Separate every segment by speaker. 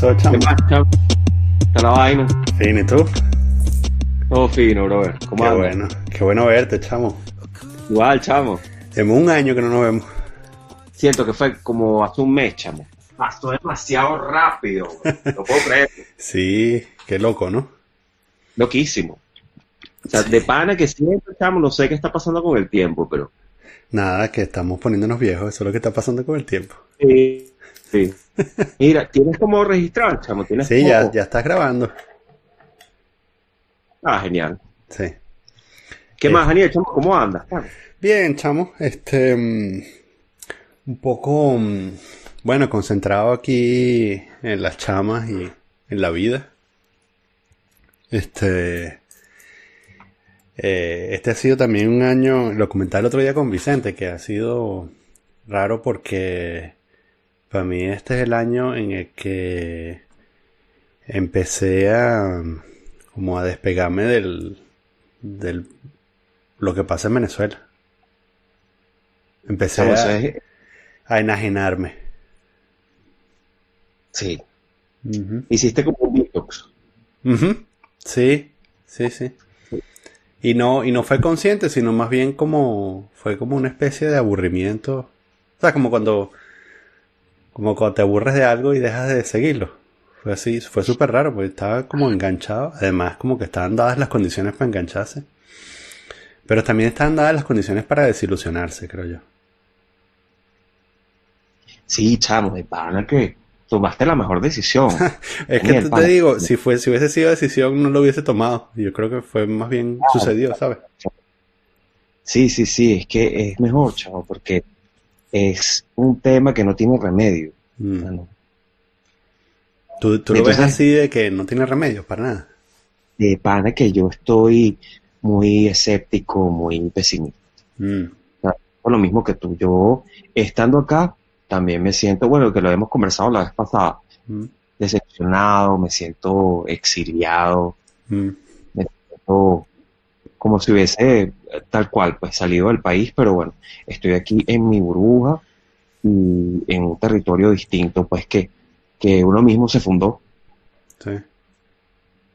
Speaker 1: pasó,
Speaker 2: ¿Qué
Speaker 1: chamo?
Speaker 2: más, chamo? Está la vaina.
Speaker 1: Fino, ¿y tú?
Speaker 2: Todo fino, brother. ¿Cómo andas?
Speaker 1: Qué bueno verte, chamo.
Speaker 2: Igual, chamo.
Speaker 1: Tenemos un año que no nos vemos.
Speaker 2: Siento que fue como hace un mes, chamo. Pasó demasiado rápido, bro. No puedo creerlo.
Speaker 1: Sí, qué loco, ¿no?
Speaker 2: Loquísimo. O sea, de
Speaker 1: Sí.
Speaker 2: pana que siempre, chamo, no sé qué está pasando con el tiempo, pero...
Speaker 1: Nada, que estamos poniéndonos viejos, eso es lo que está pasando con el tiempo.
Speaker 2: Sí, sí. Mira, tienes como registrar, chamo. Tienes
Speaker 1: Sí, ya,
Speaker 2: como...
Speaker 1: ya estás grabando.
Speaker 2: Ah, genial.
Speaker 1: Sí.
Speaker 2: ¿Qué
Speaker 1: Eh,
Speaker 2: más, Daniel, chamo? ¿Cómo andas, chamo?
Speaker 1: Bien, chamo, un poco, bueno, concentrado aquí en las chamas y en la vida. Este, este ha sido también un año, lo comentaba el otro día con Vicente, que ha sido raro porque para mí este es el año en el que empecé como a despegarme del lo que pasa en Venezuela. Empecé
Speaker 2: Chamo, eso es...
Speaker 1: a enajenarme.
Speaker 2: Sí.
Speaker 1: Ujú.
Speaker 2: Hiciste como un detox.
Speaker 1: Ujú. Sí, sí, sí. Y no fue consciente, sino más bien fue como una especie de aburrimiento. O sea, como cuando te aburres de algo y dejas de seguirlo. Fue así, fue súper raro, porque estaba como enganchado. Además, como que estaban dadas las condiciones para engancharse. Pero también estaban dadas las condiciones para desilusionarse, creo yo.
Speaker 2: Sí, chamo, de pana que tomaste la mejor decisión.
Speaker 1: Es que
Speaker 2: Daniel,
Speaker 1: te
Speaker 2: pana.
Speaker 1: digo, si hubiese sido decisión, no lo hubiese tomado. Yo creo que fue más bien sucedió, ¿sabes?
Speaker 2: Sí, sí, sí, es que es mejor, chavo, porque es un tema que no tiene remedio,
Speaker 1: Mm.
Speaker 2: mano.
Speaker 1: ¿Tú lo ves
Speaker 2: Entonces,
Speaker 1: así de que no tiene remedio para nada?
Speaker 2: de pana que yo estoy muy escéptico, muy pesimista.
Speaker 1: Mm.
Speaker 2: O sea, por lo mismo que tú, yo estando acá, también me siento, bueno, que lo hemos conversado la vez pasada,
Speaker 1: Mm.
Speaker 2: decepcionado, me siento exiliado,
Speaker 1: Mm.
Speaker 2: me siento como si hubiese tal cual, pues salido del país, pero bueno, estoy aquí en mi burbuja y en un territorio distinto, pues que uno mismo se fundó
Speaker 1: Sí,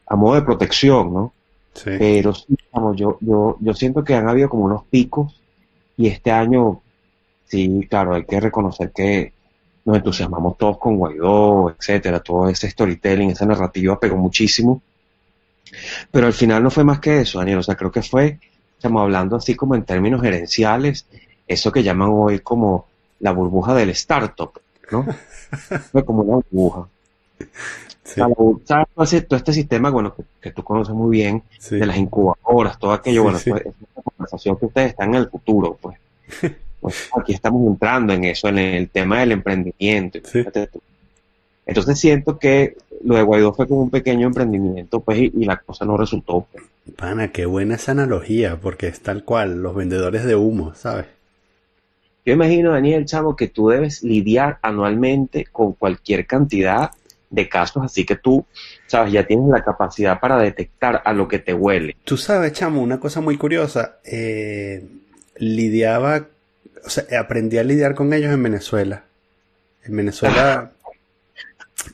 Speaker 2: a modo de protección, ¿no?
Speaker 1: sí.
Speaker 2: Pero sí, vamos, yo siento que han habido como unos picos y este año, sí, claro, hay que reconocer que nos entusiasmamos todos con Guaidó, etcétera, todo ese storytelling, esa narrativa pegó muchísimo, pero al final no fue más que eso, Daniel, o sea, creo que fue, estamos hablando así como en términos gerenciales, eso que llaman hoy como la burbuja del startup, ¿no? Fue como una burbuja.
Speaker 1: Sí,
Speaker 2: ¿Sabes? Todo este sistema, bueno, que tú conoces muy bien, de
Speaker 1: sí,
Speaker 2: las incubadoras, todo aquello,
Speaker 1: sí,
Speaker 2: bueno,
Speaker 1: sí.
Speaker 2: es una conversación que ustedes están en el futuro, pues. Pues aquí estamos entrando en eso, en el tema del emprendimiento,
Speaker 1: Sí.
Speaker 2: imagínate tú. Entonces siento que lo de Guaidó fue como un pequeño emprendimiento, pues, y la cosa no resultó, pues.
Speaker 1: Pana, qué buena esa analogía, porque es tal cual, los vendedores de humo, ¿sabes?
Speaker 2: Yo imagino, Daniel, chamo, que tú debes lidiar anualmente con cualquier cantidad de casos, así que tú, sabes, ya tienes la capacidad para detectar a lo que te huele.
Speaker 1: Tú sabes, chamo, una cosa muy curiosa, lidiaba, o sea, aprendí a lidiar con ellos en Venezuela. En Venezuela,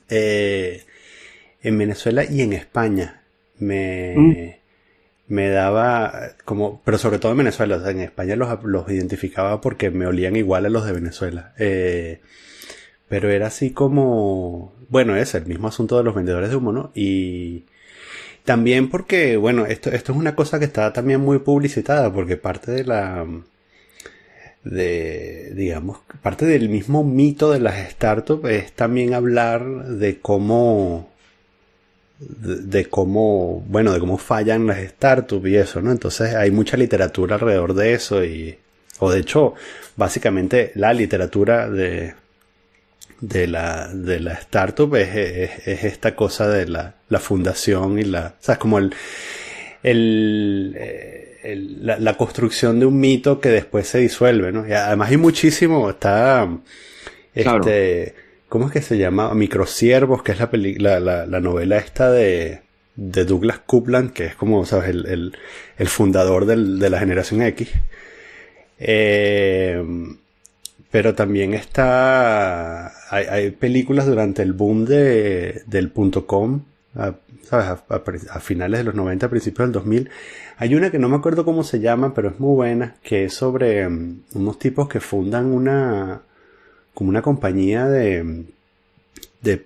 Speaker 1: eh, en Venezuela y en España
Speaker 2: Mm,
Speaker 1: me daba como, pero sobre todo en Venezuela, o sea, en España los identificaba porque me olían igual a los de Venezuela. Pero era así como, bueno, es el mismo asunto de los vendedores de humo, ¿no? Y también porque, bueno, esto es una cosa que está también muy publicitada, porque parte digamos, parte del mismo mito de las startups es también hablar de cómo, bueno, de cómo fallan las startups y eso, ¿no? Entonces hay mucha literatura alrededor de eso o de hecho, básicamente la literatura de la startup es esta cosa de la fundación y o sea, es como la construcción de un mito que después se disuelve, ¿no? Y además hay muchísimo,
Speaker 2: claro,
Speaker 1: este, ¿cómo es que se llama? Microsiervos, que es la novela esta de Douglas Coupland, que es como, ¿sabes? El fundador de la generación X. Eh, pero también hay películas durante el boom del .com, ¿sabes? A finales de los 90, principios del 2000. Hay una que no me acuerdo cómo se llama, pero es muy buena, que es sobre unos tipos que fundan como una compañía de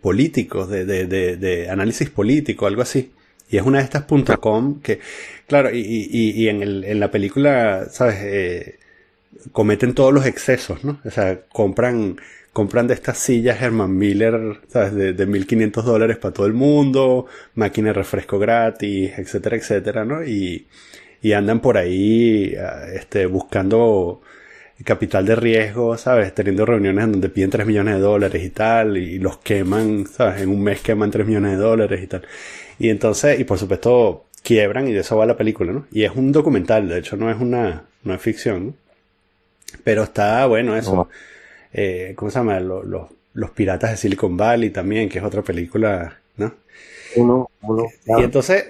Speaker 1: políticos, de análisis político, algo así. Y es una de estas .com que, claro, y en la película, ¿sabes? Cometen todos los excesos, ¿no? O sea, compran de estas sillas Herman Miller, ¿sabes? De $1,500 para todo el mundo, máquina de refresco gratis, etcétera, etcétera, ¿no? Y andan por ahí, buscando capital de riesgo, ¿sabes? Teniendo reuniones en donde piden $3 millones y tal, y los queman, ¿sabes? En un mes queman $3 millones y tal. Y entonces, y por supuesto, quiebran, y de eso va la película, ¿no? Y es un documental, de hecho no es ficción, ¿no? Pero está bueno eso.
Speaker 2: No,
Speaker 1: ¿Cómo se llama? Los piratas de Silicon Valley también, que es otra película, ¿no? Y
Speaker 2: claro.
Speaker 1: entonces,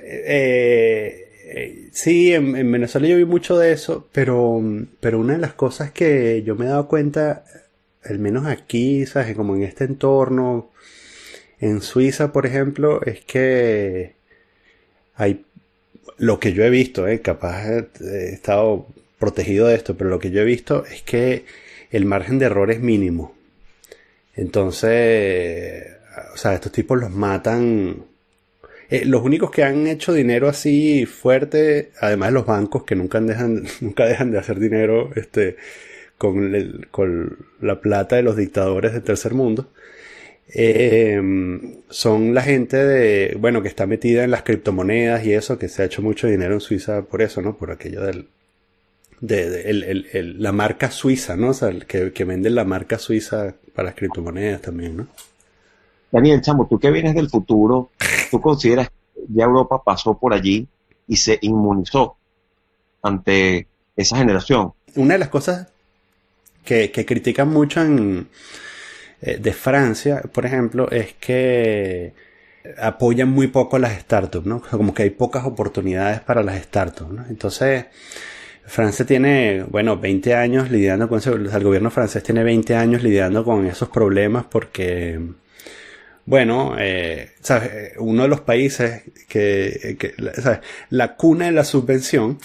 Speaker 1: sí, en Venezuela yo vi mucho de eso, pero una de las cosas que yo me he dado cuenta, al menos aquí, ¿sabes? Como en este entorno, en Suiza, por ejemplo, es que hay lo que yo he visto, capaz he estado protegido de esto, pero lo que yo he visto es que el margen de error es mínimo. Entonces, o sea, estos tipos los matan. Los únicos que han hecho dinero así fuerte, además de los bancos que nunca dejan de hacer dinero, con la plata de los dictadores del tercer mundo, son la gente bueno, que está metida en las criptomonedas y eso, que se ha hecho mucho dinero en Suiza por eso, ¿no? Por aquello la marca suiza, ¿no? O sea, que venden la marca suiza para las criptomonedas también, ¿no?
Speaker 2: Daniel, chamo, tú que vienes del futuro, ¿tú consideras que ya Europa pasó por allí y se inmunizó ante esa generación?
Speaker 1: Una de las cosas que critican mucho de Francia, por ejemplo, es que apoyan muy poco las startups, ¿no? Como que hay pocas oportunidades para las startups, ¿no? Entonces, Francia tiene, bueno, 20 años lidiando con eso. El gobierno francés tiene 20 años lidiando con esos problemas porque, bueno, ¿sabes? Uno de los países ¿sabes? La cuna de la subvención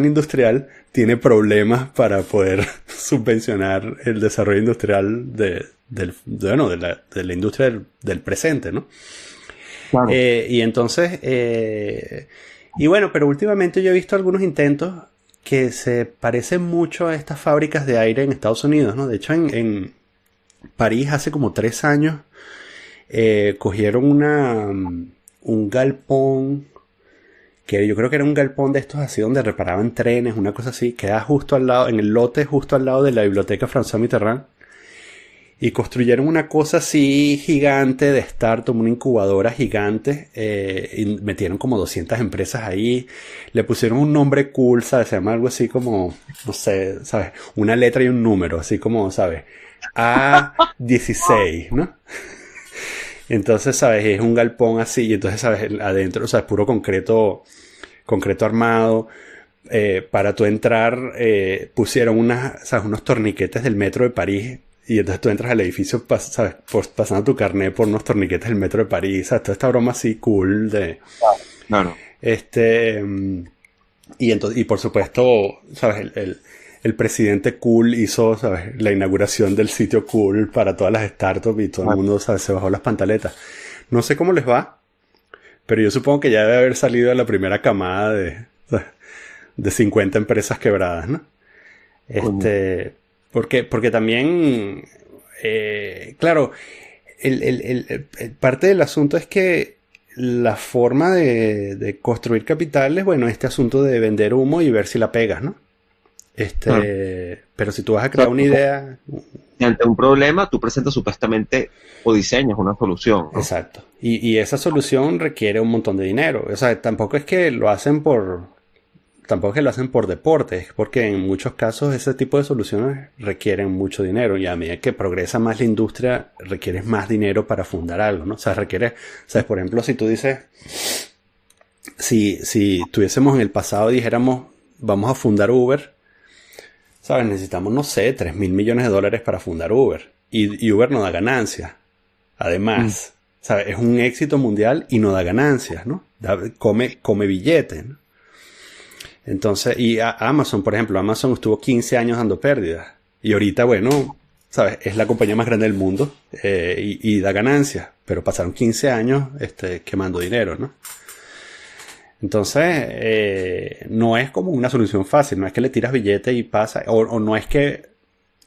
Speaker 1: industrial tiene problemas para poder subvencionar el desarrollo industrial de la industria del presente, ¿no?
Speaker 2: Claro.
Speaker 1: Y entonces, y bueno, pero últimamente yo he visto algunos intentos que se parecen mucho a estas fábricas de aire en Estados Unidos, ¿no? De hecho, en París hace como 3 años cogieron un galpón, que yo creo que era un galpón de estos así donde reparaban trenes, una cosa así, queda justo al lado, en el lote justo al lado de la biblioteca François Mitterrand, y construyeron una cosa así gigante de startup, una incubadora gigante, y metieron como 200 empresas ahí, le pusieron un nombre cool, ¿sabes? Se llama algo así como, no sé, ¿sabes? Una letra y un número, así como, ¿sabes? A16, ¿no? Entonces, ¿sabes? Es un galpón así, y entonces, ¿sabes? Adentro, o sea, es puro concreto armado. Para tú entrar, pusieron ¿sabes? Unos torniquetes del metro de París, y entonces tú entras al edificio, ¿sabes? Pasando tu carnet por unos torniquetes del metro de París, ¿sabes? Toda esta broma así cool de...
Speaker 2: Claro.
Speaker 1: Y por supuesto, ¿sabes? El presidente cool hizo, ¿sabes? La inauguración del sitio cool para todas las startups, y todo el mundo, ¿sabes? Se bajó las pantaletas. No sé cómo les va, pero yo supongo que ya debe haber salido la primera camada de 50 empresas quebradas, ¿no? Porque también, claro, parte del asunto es que la forma de construir capital es, bueno, este asunto de vender humo y ver si la pegas, ¿no? Pero si tú vas a crear una idea...
Speaker 2: Y ante un problema, tú presentas supuestamente o diseñas una solución, ¿no?
Speaker 1: Exacto. Y esa solución requiere un montón de dinero. O sea, tampoco es que lo hacen por deporte, es porque en muchos casos ese tipo de soluciones requieren mucho dinero, y a medida que progresa más la industria, requieres más dinero para fundar algo, ¿no? O sea, ¿sabes? Por ejemplo, si tú dices, si tuviésemos en el pasado, dijéramos, vamos a fundar Uber, ¿sabes? Necesitamos, no sé, 3.000 millones de dólares para fundar Uber. Y Uber no da ganancias. Además, ¿sabes? Es un éxito mundial y no da ganancias, ¿no? Come billete, ¿no? Entonces, y Amazon, por ejemplo, Amazon estuvo 15 años dando pérdidas. Y ahorita, bueno, ¿sabes? Es la compañía más grande del mundo y da ganancias. Pero pasaron 15 años quemando dinero, ¿no? Entonces, no es como una solución fácil. No es que le tiras billete y pasa. O no es que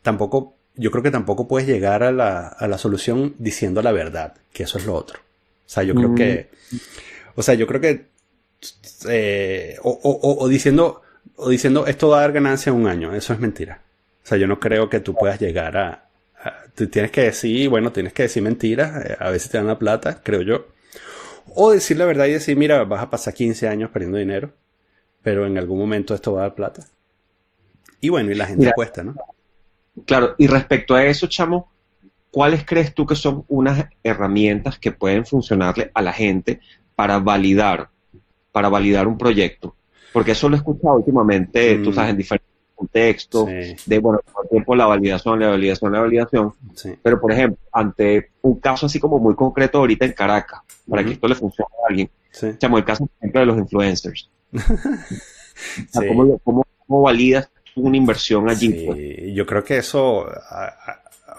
Speaker 1: tampoco... Yo creo que tampoco puedes llegar a la solución diciendo la verdad. Que eso es lo otro. O sea, yo creo que... O sea, yo creo que... o diciendo esto va a dar ganancia en un año. Eso es mentira. O sea, yo no creo que tú puedas llegar tú tienes que decir, bueno, tienes que decir mentiras. A veces te dan la plata, creo yo. O decir la verdad y decir, mira, vas a pasar 15 años perdiendo dinero, pero en algún momento esto va a dar plata. Y bueno, y la gente apuesta, ¿no?
Speaker 2: Claro, y respecto a eso, chamo, ¿cuáles crees tú que son unas herramientas que pueden funcionarle a la gente para validar un proyecto? Porque eso lo he escuchado últimamente, tú sabes, en diferentes contextos, de, bueno, todo el tiempo la validación.
Speaker 1: Sí.
Speaker 2: Pero, por ejemplo, ante un caso así como muy concreto ahorita en Caracas, para que esto le funcione a alguien, chamo, el caso, por ejemplo, de los influencers.
Speaker 1: Sí.
Speaker 2: ¿Cómo validas una inversión allí?
Speaker 1: Sí,
Speaker 2: Pues?
Speaker 1: yo creo que eso,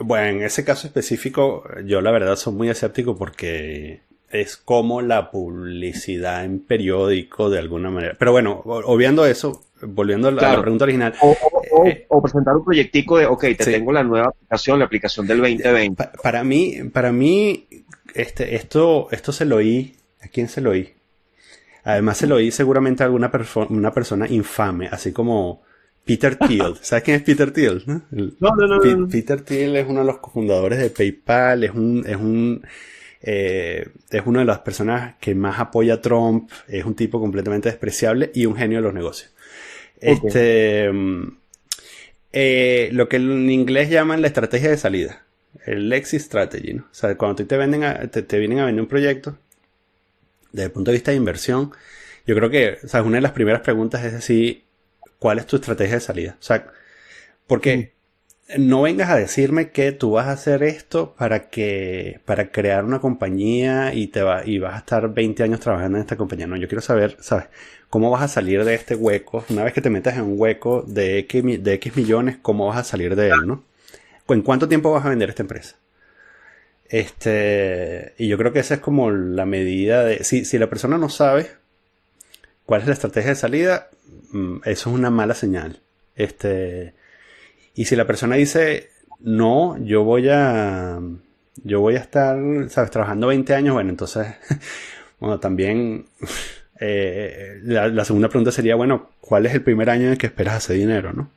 Speaker 1: bueno, en ese caso específico, yo la verdad soy muy escéptico porque es como la publicidad en periódico de alguna manera. Pero bueno, obviando eso, volviendo a la pregunta original.
Speaker 2: O presentar un proyectico de, ok, tengo la nueva aplicación, la aplicación del 2020.
Speaker 1: Para mí, esto se lo oí. ¿A quién se lo oí? Además se lo oí seguramente a una persona infame, así como Peter Thiel. ¿Sabes quién es Peter Thiel? No. Peter Thiel es uno de los cofundadores de PayPal, es una de las personas que más apoya a Trump, es un tipo completamente despreciable y un genio de los negocios. Lo que en inglés llaman la estrategia de salida, el exit strategy, ¿no? O sea, cuando te vienen a vender un proyecto, desde el punto de vista de inversión, yo creo que, o sea, una de las primeras preguntas es decir, ¿cuál es tu estrategia de salida? O sea, porque no vengas a decirme que tú vas a hacer esto para crear una compañía y vas a estar 20 años trabajando en esta compañía. No, yo quiero saber, ¿sabes? ¿Cómo vas a salir de este hueco? Una vez que te metas en un hueco de X millones, ¿cómo vas a salir de él, no? ¿En cuánto tiempo vas a vender esta empresa? Y yo creo que esa es como la medida de... Si la persona no sabe cuál es la estrategia de salida, eso es una mala señal. Y si la persona dice, no, yo voy a estar, ¿sabes? Trabajando 20 años, bueno, entonces, bueno, también la segunda pregunta sería, bueno, ¿cuál es el primer año en el que esperas hacer dinero, no?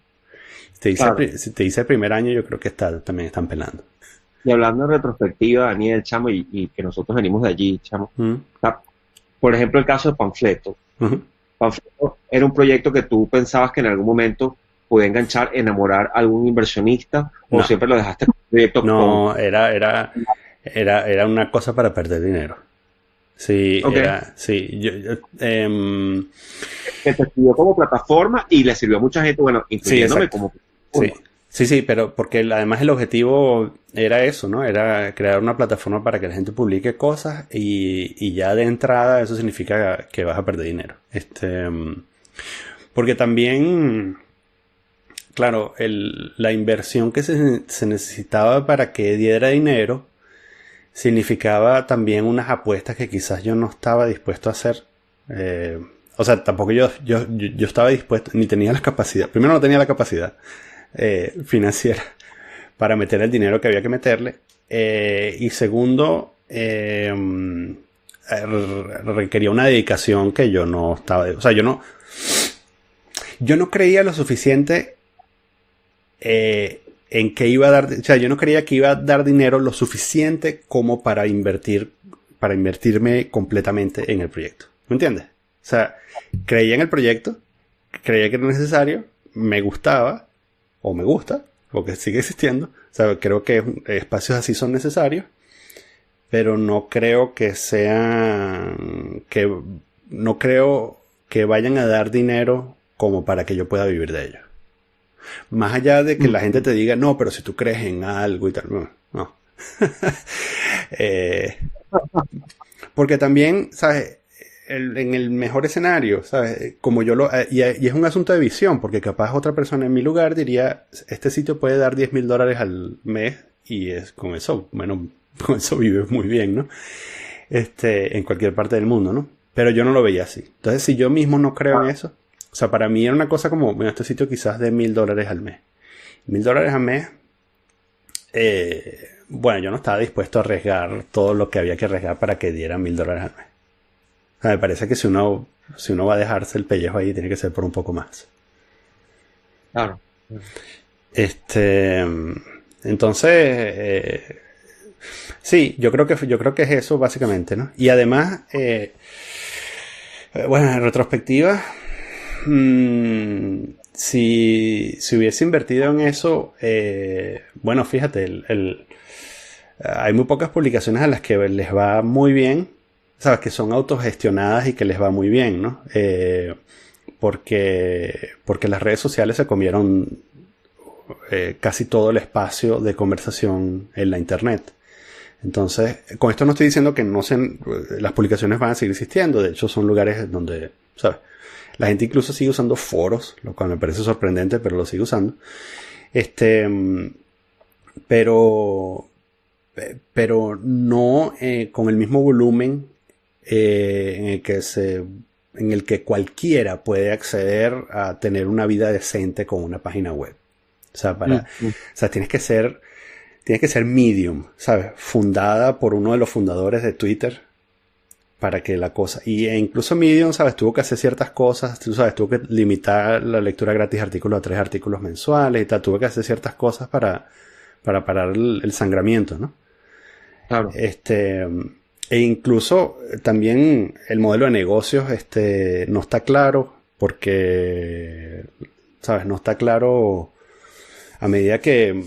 Speaker 1: Si te dice el primer año, yo creo que también están pelando.
Speaker 2: Y hablando en retrospectiva, Daniel, chamo, y que nosotros venimos de allí, chamo. Por ejemplo, el caso de Panfleto. Panfleto era un proyecto que tú pensabas que en algún momento podía enganchar, enamorar a algún inversionista, o siempre lo dejaste como un proyecto.
Speaker 1: No, era una cosa para perder dinero. Sí,
Speaker 2: que te sirvió como plataforma y le sirvió a mucha gente, bueno, incluyéndome como...
Speaker 1: Sí, pero porque además el objetivo era eso, ¿no? Era crear una plataforma para que la gente publique cosas y ya de entrada eso significa que vas a perder dinero. Porque también, claro, la inversión que se necesitaba para que diera dinero significaba también unas apuestas que quizás yo no estaba dispuesto a hacer. O sea, tampoco yo estaba dispuesto, ni tenía la capacidad. Primero no tenía la capacidad financiera para meter el dinero que había que meterle. Y segundo, requería una dedicación que yo no estaba... O sea, yo no creía lo suficiente en que iba a dar... O sea, yo no creía que iba a dar dinero lo suficiente como para invertirme completamente en el proyecto. ¿Me entiendes? O sea, creía en el proyecto, creía que era necesario, me gustaba, o me gusta, porque sigue existiendo. O sea, creo que espacios así son necesarios, pero no creo que no creo que vayan a dar dinero como para que yo pueda vivir de ellos. Más allá de que la gente te diga, no, pero si tú crees en algo y tal, no. No. Eh, porque también, ¿sabes? En el mejor escenario, ¿sabes? Como yo y es un asunto de visión, porque capaz otra persona en mi lugar diría, este sitio puede dar $10,000 al mes y es con eso, bueno, con eso vives muy bien, ¿no? En cualquier parte del mundo, ¿no? Pero yo no lo veía así. Entonces, si yo mismo no creo en eso, o sea, para mí era una cosa como, bueno, este sitio quizás de $1,000 al mes. $1,000 al mes, bueno, yo no estaba dispuesto a arriesgar todo lo que había que arriesgar para que diera $1,000 al mes. O sea, me parece que si uno va a dejarse el pellejo ahí, tiene que ser por un poco más.
Speaker 2: Claro.
Speaker 1: Entonces, sí, yo creo que es eso básicamente, ¿no? Y además, bueno, en retrospectiva, si hubiese invertido en eso, bueno, fíjate, hay muy pocas publicaciones a las que les va muy bien, sabes, que son autogestionadas y que les va muy bien, ¿no? Porque las redes sociales se comieron casi todo el espacio de conversación en la internet. Entonces, con esto no estoy diciendo que las publicaciones van a seguir existiendo. De hecho, son lugares donde, ¿sabes? La gente incluso sigue usando foros, lo cual me parece sorprendente, pero lo sigue usando. Pero no con el mismo volumen en el que cualquiera puede acceder a tener una vida decente con una página web. O sea, o sea, tienes que ser Medium, ¿sabes? Fundada por uno de los fundadores de Twitter para que la cosa... incluso Medium, ¿sabes? Tuvo que hacer ciertas cosas, tú sabes, tuvo que limitar la lectura gratis de artículos a 3 artículos mensuales y tal. Tuvo que hacer ciertas cosas para parar el sangramiento, ¿no?
Speaker 2: Claro.
Speaker 1: E incluso también el modelo de negocios no está claro porque, ¿sabes? No está claro a medida que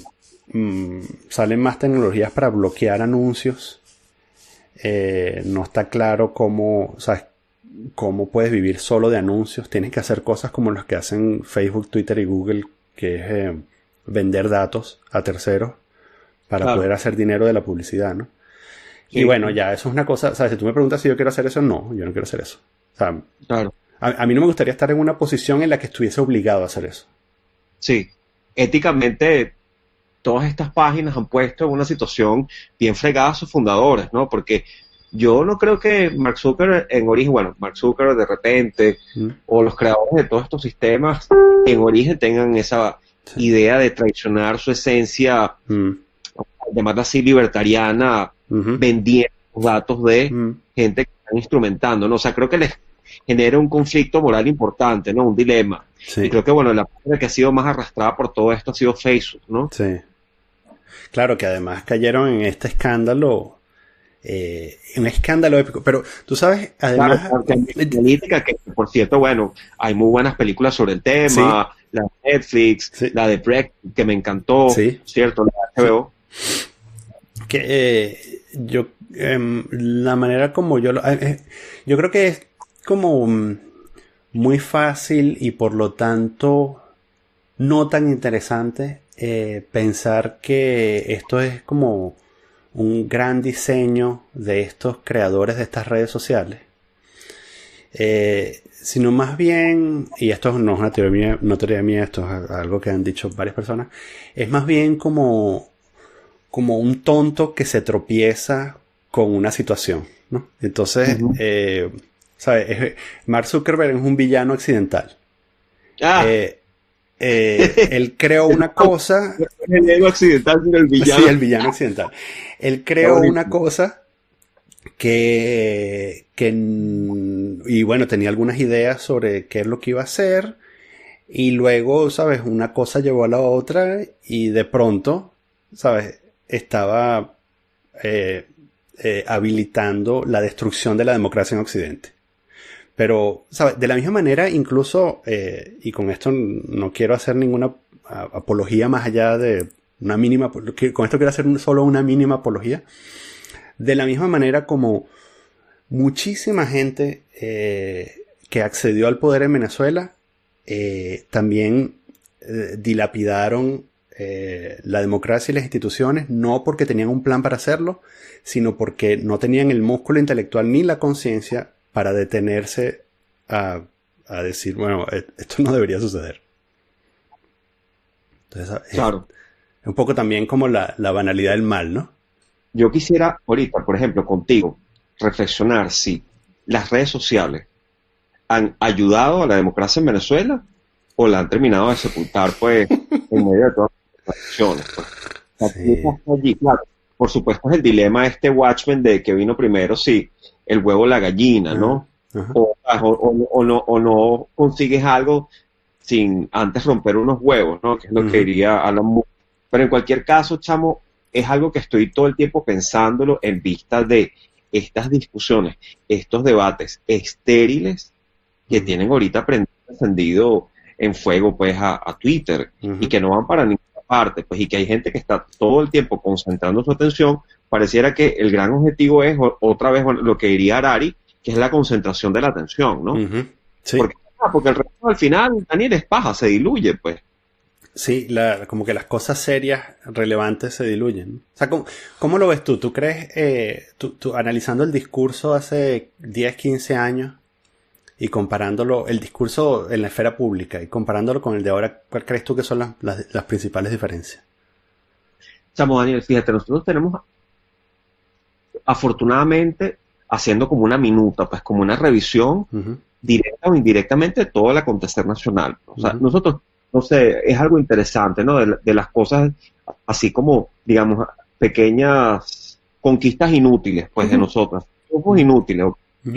Speaker 1: salen más tecnologías para bloquear anuncios. No está claro cómo, ¿sabes? Cómo puedes vivir solo de anuncios. Tienes que hacer cosas como las que hacen Facebook, Twitter y Google, que es vender datos a terceros para poder hacer dinero de la publicidad, ¿no? Sí, y bueno, ya eso es una cosa, o sea, si tú me preguntas si yo quiero hacer eso, no, yo no quiero hacer eso. O sea, a mí no me gustaría estar en una posición en la que estuviese obligado a hacer eso.
Speaker 2: Sí, éticamente todas estas páginas han puesto en una situación bien fregada a sus fundadores, ¿no? Porque yo no creo que Mark Zuckerberg en origen, bueno, Mark Zuckerberg de repente, o los creadores de todos estos sistemas, en origen tengan esa idea de traicionar su esencia, llamarla así, libertariana, vendiendo datos de gente que están instrumentando, ¿no? O sea, creo que les genera un conflicto moral importante, ¿no? Un dilema. Sí. Y creo que, bueno, la parte que ha sido más arrastrada por todo esto ha sido Facebook, ¿no?
Speaker 1: Sí. Claro que además cayeron en este escándalo, un escándalo épico, pero tú sabes, además...
Speaker 2: Claro, política que, por cierto, bueno, hay muy buenas películas sobre el tema, sí. La de Netflix, sí. La de Brexit, que me encantó, sí. ¿Cierto? La de HBO.
Speaker 1: Sí. Que la manera como yo creo que es como muy fácil y por lo tanto no tan interesante pensar que esto es como un gran diseño de estos creadores de estas redes sociales, sino más bien, y esto no es una teoría mía, esto es algo que han dicho varias personas, es más bien como un tonto que se tropieza con una situación, ¿no? Entonces, ¿sabes? Mark Zuckerberg es un villano accidental. Él creó una cosa...
Speaker 2: El ego accidental sino el villano.
Speaker 1: Sí, el villano accidental. Él creó una cosa y bueno, tenía algunas ideas sobre qué es lo que iba a hacer. Y luego, ¿sabes? Una cosa llevó a la otra y de pronto, ¿sabes? Estaba habilitando la destrucción de la democracia en Occidente. Pero, ¿sabes? De la misma manera, incluso, y con esto no quiero hacer ninguna apología más allá de una mínima, con esto quiero hacer solo una mínima apología. De la misma manera como muchísima gente que accedió al poder en Venezuela, también dilapidaron la democracia y las instituciones, no porque tenían un plan para hacerlo, sino porque no tenían el músculo intelectual ni la conciencia para detenerse a decir, bueno, esto no debería suceder. Entonces,
Speaker 2: Claro.
Speaker 1: es un poco también como la banalidad del mal, ¿no?
Speaker 2: Yo quisiera ahorita, por ejemplo, contigo, reflexionar si las redes sociales han ayudado a la democracia en Venezuela o la han terminado de sepultar, pues, en medio de todas las acciones, pues. O sea, ¿qué
Speaker 1: Sí.
Speaker 2: pasa allí? Claro, por supuesto es el dilema este Watchmen de que vino primero, si el huevo o la gallina, ¿no?
Speaker 1: Ajá.
Speaker 2: O no consigues algo sin antes romper unos huevos, ¿no? Que es lo que diría Alan Moore. Pero en cualquier caso, chamo, es algo que estoy todo el tiempo pensándolo en vista de estas discusiones, estos debates estériles que tienen ahorita encendido en fuego, pues, a Twitter, y que no van para ninguna parte, pues, y que hay gente que está todo el tiempo concentrando su atención. Pareciera que el gran objetivo es, otra vez, bueno, lo que diría Harari, que es la concentración de la atención, ¿no?
Speaker 1: Sí.
Speaker 2: Porque el resto al final, Daniel, es paja, se diluye, pues.
Speaker 1: Sí, como que las cosas serias, relevantes se diluyen. O sea, ¿cómo lo ves tú? ¿Tú crees, tú analizando el discurso hace 10, 15 años y comparándolo, el discurso en la esfera pública y comparándolo con el de ahora, ¿cuál crees tú que son las principales diferencias?
Speaker 2: Chamo, Daniel, fíjate, nosotros tenemos, afortunadamente, haciendo como una minuta, pues como una revisión directa o indirectamente de todo el acontecer nacional. O sea, nosotros, no sé, es algo interesante, ¿no? De las cosas, así como, digamos, pequeñas conquistas inútiles, pues, de nosotros. Somos inútiles.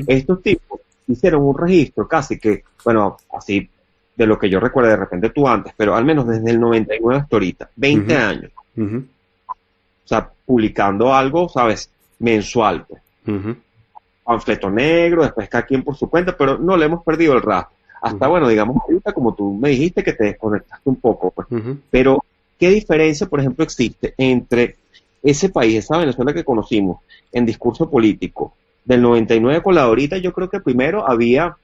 Speaker 2: Estos tipos hicieron un registro casi que, bueno, así, de lo que yo recuerdo, de repente tú antes, pero al menos desde el 99 hasta ahorita, 20 años. O sea, publicando algo, ¿sabes? Mensual, pues. Panfleto negro, después cada quien por su cuenta, pero no le hemos perdido el rastro. Hasta, bueno, digamos, ahorita como tú me dijiste que te desconectaste un poco, pues. Pero, ¿qué diferencia, por ejemplo, existe entre ese país, esa Venezuela que conocimos, en discurso político, del 99 con la de ahorita? Yo creo que primero había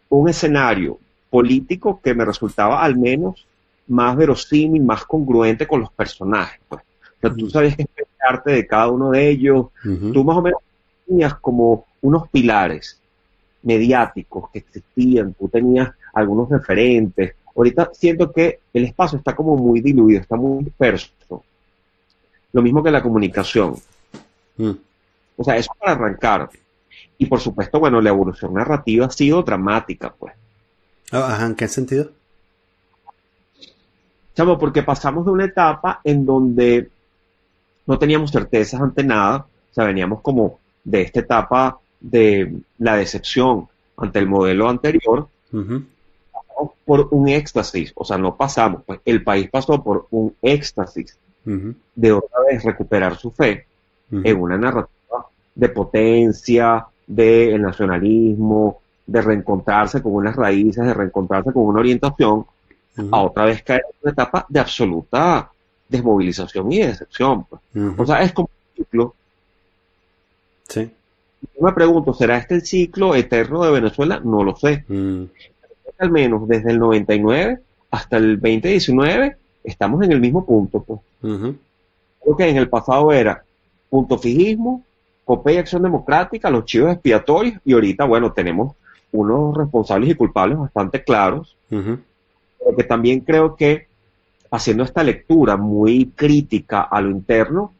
Speaker 2: un escenario político que me resultaba al menos más verosímil, más congruente con los personajes, pues. O sea, tú sabías que esperarte de cada uno de ellos, tú más o menos tenías como unos pilares mediáticos que existían, tú tenías algunos referentes. Ahorita siento que el espacio está como muy diluido, está muy disperso. Lo mismo que la comunicación. O sea, eso para arrancar. Y por supuesto, bueno, la evolución narrativa ha sido dramática, pues.
Speaker 1: Ajá, ¿en qué sentido?
Speaker 2: Chamo, porque pasamos de una etapa en donde no teníamos certezas ante nada, o sea, veníamos como de esta etapa de la decepción ante el modelo anterior, por un éxtasis, o sea, no pasamos, pues el país pasó por un éxtasis de otra vez recuperar su fe en una narrativa de potencia, del nacionalismo, de reencontrarse con unas raíces, de reencontrarse con una orientación, a otra vez caer en una etapa de absoluta desmovilización y de decepción, pues. O sea, es como un ciclo.
Speaker 1: Sí.
Speaker 2: Yo me pregunto, ¿será este el ciclo eterno de Venezuela? No lo sé. Al menos desde el 99 hasta el 2019 estamos en el mismo punto, pues. Creo que en el pasado era punto fijismo, COPEI y Acción Democrática, los chivos expiatorios, y ahorita, bueno, tenemos unos responsables y culpables bastante claros, porque también creo que haciendo esta lectura muy crítica a lo interno,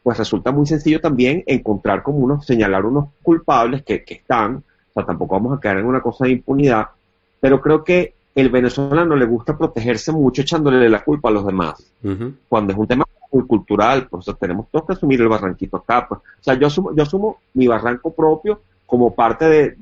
Speaker 2: pues resulta muy sencillo también encontrar como señalar unos culpables que están, o sea, tampoco vamos a quedar en una cosa de impunidad, pero creo que el venezolano le gusta protegerse mucho echándole la culpa a los demás, cuando es un tema muy cultural, pues tenemos todos que asumir el barranquito acá, pues. O sea, yo asumo mi barranco propio como parte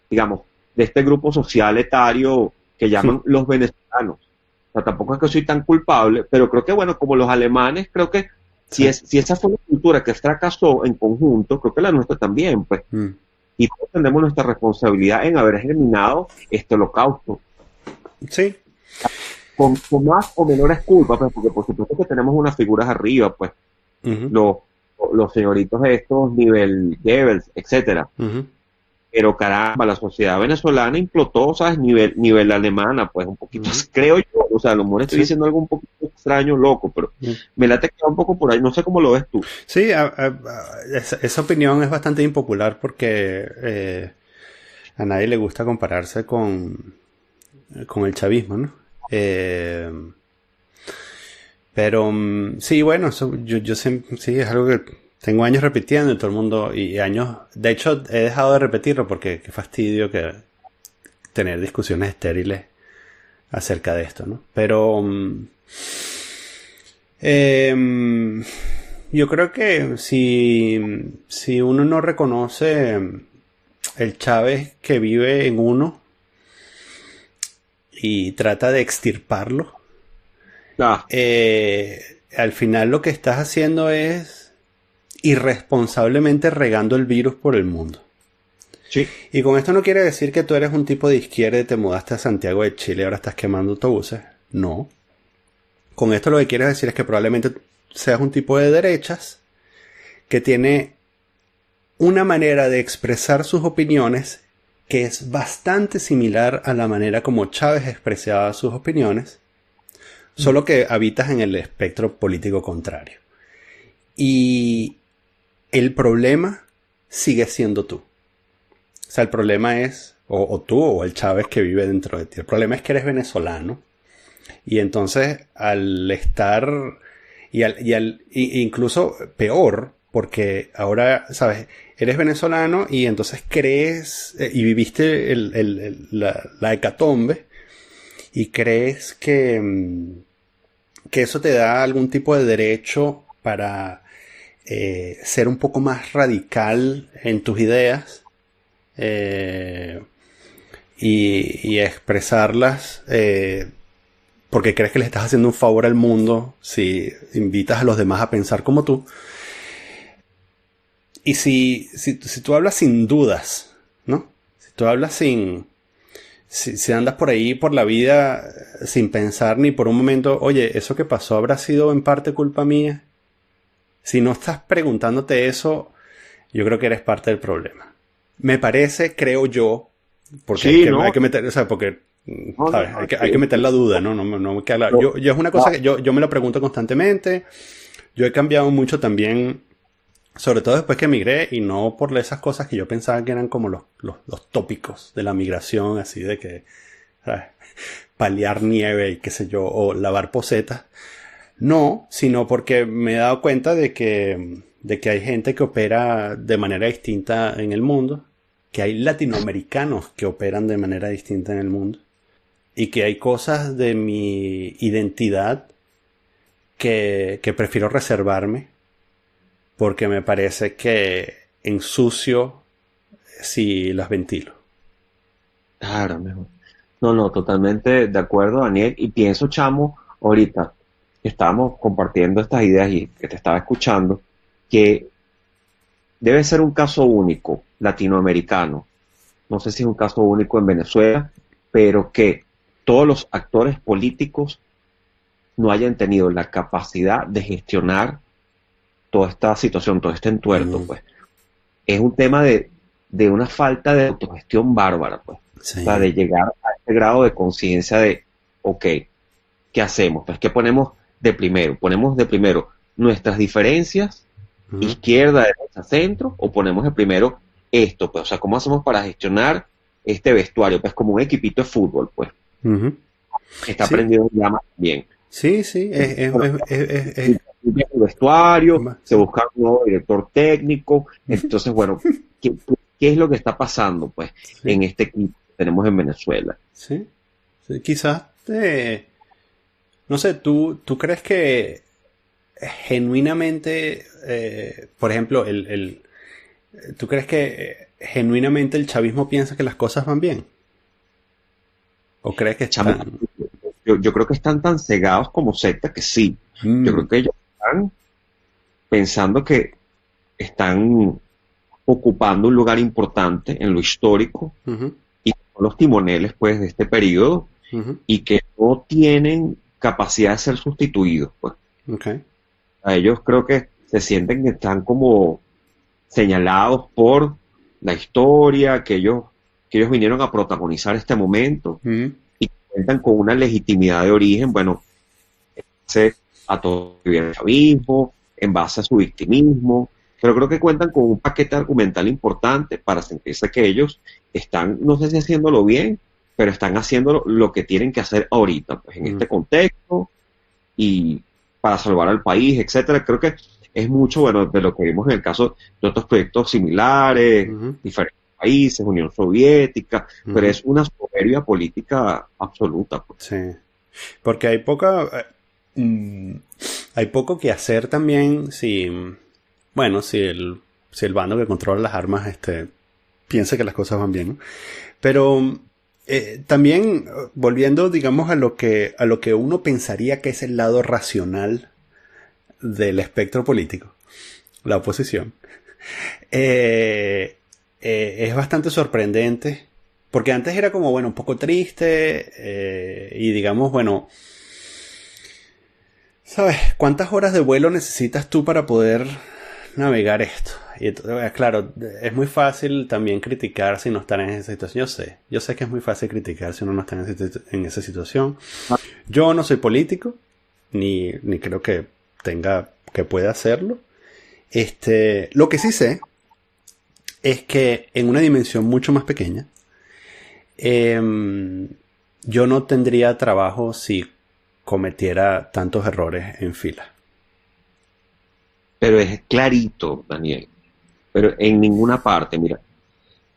Speaker 2: digamos, de este grupo social etario que llaman los venezolanos. O sea, tampoco es que soy tan culpable, pero creo que, bueno, como los alemanes, creo que si esa fue una cultura que fracasó en conjunto, creo que la nuestra también, pues. Y todos tenemos nuestra responsabilidad en haber germinado este holocausto.
Speaker 1: Sí.
Speaker 2: Con más o menores culpas, pues, porque por supuesto que tenemos unas figuras arriba, pues. Los señoritos de estos, nivel Goebbels, etcétera. pero caramba, la sociedad venezolana implotó, ¿sabes? Nivel alemana, pues un poquito, creo yo, o sea, a lo mejor estoy diciendo algo un poquito extraño, loco, pero me late que va un poco por ahí, no sé cómo lo ves tú.
Speaker 1: Sí, esa opinión es bastante impopular porque a nadie le gusta compararse con el chavismo, ¿no? Pero sí, bueno, yo siempre, sí, es algo que tengo años repitiendo y todo el mundo, y años, de hecho he dejado de repetirlo porque qué fastidio que tener discusiones estériles acerca de esto, ¿no? Pero yo creo que si uno no reconoce el Chávez que vive en uno y trata de extirparlo, al final lo que estás haciendo es irresponsablemente regando el virus por el mundo.
Speaker 2: Sí.
Speaker 1: Y con esto no quiere decir que tú eres un tipo de izquierda y te mudaste a Santiago de Chile y ahora estás quemando autobuses. No. Con esto lo que quiere decir es que probablemente seas un tipo de derechas que tiene una manera de expresar sus opiniones que es bastante similar a la manera como Chávez expresaba sus opiniones, solo que habitas en el espectro político contrario. Y el problema sigue siendo tú. O sea, el problema es, o tú o el Chávez que vive dentro de ti. El problema es que eres venezolano. Y entonces, al estar, incluso peor, porque ahora, ¿sabes? Eres venezolano y entonces crees, y viviste la hecatombe, y crees que eso te da algún tipo de derecho para ser un poco más radical en tus ideas y expresarlas porque crees que le estás haciendo un favor al mundo si invitas a los demás a pensar como tú. Y si tú hablas sin dudas, ¿no? Si tú hablas si andas por ahí por la vida sin pensar ni por un momento, oye, eso que pasó habrá sido en parte culpa mía. Si no estás preguntándote eso, yo creo que eres parte del problema. Me parece, creo yo, porque
Speaker 2: sí,
Speaker 1: hay que meter, o sea, porque ¿sabes? Hay que meter la duda, ¿no? Yo es una cosa que yo me lo pregunto constantemente. Yo he cambiado mucho también, sobre todo después que emigré, y no por esas cosas que yo pensaba que eran como los tópicos de la migración, así de que, ¿sabes? Paliar nieve y qué sé yo, o lavar posetas. No, sino porque me he dado cuenta de que hay gente que opera de manera distinta en el mundo, que hay latinoamericanos que operan de manera distinta en el mundo, y que hay cosas de mi identidad que prefiero reservarme porque me parece que ensucio si las ventilo.
Speaker 2: Claro, mejor. No, totalmente de acuerdo, Daniel. Y pienso, chamo, ahorita que estábamos compartiendo estas ideas y que te estaba escuchando, que debe ser un caso único latinoamericano. No sé si es un caso único en Venezuela, pero que todos los actores políticos no hayan tenido la capacidad de gestionar toda esta situación, todo este entuerto, pues. Es un tema de una falta de autogestión bárbara, pues.
Speaker 1: Sí.
Speaker 2: O sea, de llegar a este grado de conciencia de, ok, ¿qué hacemos? Pues, ¿qué ponemos de primero? ¿Ponemos de primero nuestras diferencias, izquierda, derecha, centro? ¿O ponemos de primero esto? Pues, o sea, ¿cómo hacemos para gestionar este vestuario? Pues como un equipito de fútbol, pues. Está prendido en llamas bien.
Speaker 1: Sí, sí,
Speaker 2: el vestuario, se busca un nuevo director técnico. Entonces, bueno, ¿qué es lo que está pasando, pues, en este equipo que tenemos en Venezuela?
Speaker 1: Sí, quizás no sé, ¿tú crees que genuinamente, por ejemplo, ¿tú crees que genuinamente el chavismo piensa que las cosas van bien? ¿O crees que están...?
Speaker 2: Yo creo que están tan cegados como secta que sí. Yo creo que ellos están pensando que están ocupando un lugar importante en lo histórico y son los timoneles, pues, de este periodo y que no tienen capacidad de ser sustituidos, pues. A ellos creo que se sienten que están como señalados por la historia, que ellos vinieron a protagonizar este momento
Speaker 1: Ujú.
Speaker 2: y cuentan con una legitimidad de origen, bueno, a todo el chavismo, en base a su victimismo, pero creo que cuentan con un paquete argumental importante para sentirse que ellos están, no sé si haciéndolo bien, pero están haciendo lo que tienen que hacer ahorita, pues en
Speaker 1: Ujú.
Speaker 2: este contexto y para salvar al país, etcétera. Creo que es mucho, bueno, de lo que vimos en el caso de otros proyectos similares,
Speaker 1: Ujú.
Speaker 2: diferentes países, Unión Soviética, pero
Speaker 1: Ujú.
Speaker 2: es una soberbia política absoluta, pues.
Speaker 1: Sí. Porque hay poca. Hay poco que hacer también si. Bueno, si el bando que controla las armas piensa que las cosas van bien, ¿no? Pero también, volviendo, digamos, a lo que uno pensaría que es el lado racional del espectro político, la oposición, eh, es bastante sorprendente. Porque antes era como, bueno, un poco triste y digamos, bueno, ¿sabes? ¿Cuántas horas de vuelo necesitas tú para poder navegar esto? Y entonces, claro, es muy fácil también criticar si no están en esa situación. Yo sé que es muy fácil criticar si uno no está en esa situación. Yo no soy político, ni creo que que pueda hacerlo. Lo que sí sé es que en una dimensión mucho más pequeña, eh, yo no tendría trabajo si cometiera tantos errores en fila.
Speaker 2: Pero es clarito, Daniel, pero en ninguna parte, mira,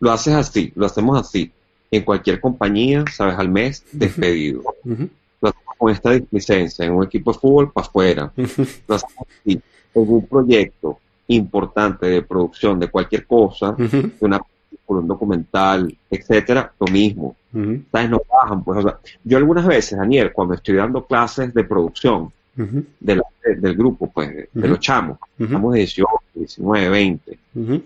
Speaker 2: lo haces así, lo hacemos así, en cualquier compañía, sabes, al mes,
Speaker 1: Ujú,
Speaker 2: despedido.
Speaker 1: ujú,
Speaker 2: Lo hacemos con esta displicencia, en un equipo de fútbol, para afuera.
Speaker 1: ujú,
Speaker 2: Lo hacemos así, en un proyecto importante de producción de cualquier cosa,
Speaker 1: ujú,
Speaker 2: de una película, un documental, etcétera, lo mismo.
Speaker 1: ujú,
Speaker 2: ¿Sabes? No bajan, pues, o sea, yo algunas veces, Daniel, cuando estoy dando clases de producción
Speaker 1: ujú,
Speaker 2: del grupo, pues, de
Speaker 1: ujú,
Speaker 2: los chamos,
Speaker 1: ujú,
Speaker 2: estamos de 18, 19, 20.
Speaker 1: ujú,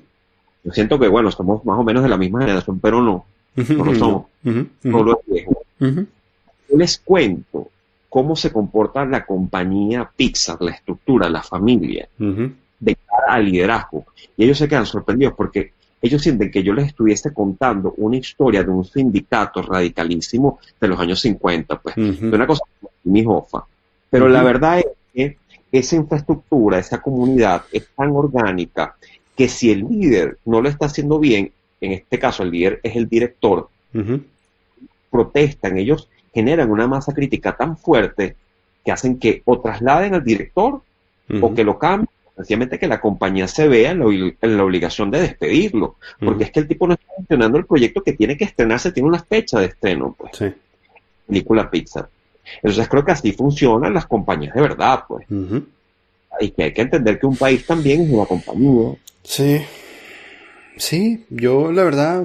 Speaker 2: Yo siento que, bueno, somos más o menos de la misma generación, pero no,
Speaker 1: ujú,
Speaker 2: no lo somos,
Speaker 1: no, ujú, ujú,
Speaker 2: solo es viejo.
Speaker 1: ujú,
Speaker 2: Yo les cuento cómo se comporta la compañía Pixar, la estructura, la familia,
Speaker 1: ujú,
Speaker 2: de cara al liderazgo. Y ellos se quedan sorprendidos porque ellos sienten que yo les estuviese contando una historia de un sindicato radicalísimo de los años 50, pues,
Speaker 1: ujú,
Speaker 2: de una cosa muy jofa. Pero la
Speaker 1: ujú,
Speaker 2: verdad es que esa infraestructura, esa comunidad es tan orgánica que si el líder no lo está haciendo bien, en este caso el líder es el director,
Speaker 1: ujú,
Speaker 2: protestan, ellos generan una masa crítica tan fuerte que hacen que o trasladen al director o
Speaker 1: ujú,
Speaker 2: que lo cambien, sencillamente que la compañía se vea en la obligación de despedirlo, porque
Speaker 1: ujú.
Speaker 2: es que el tipo no está gestionando el proyecto que tiene que estrenarse, tiene una fecha de estreno, pues,
Speaker 1: Sí.
Speaker 2: película Pixar. Entonces creo que así funcionan las compañías de verdad, pues,
Speaker 1: Ujú.
Speaker 2: y que hay que entender que un país también es una compañía.
Speaker 1: Sí. Sí, yo la verdad,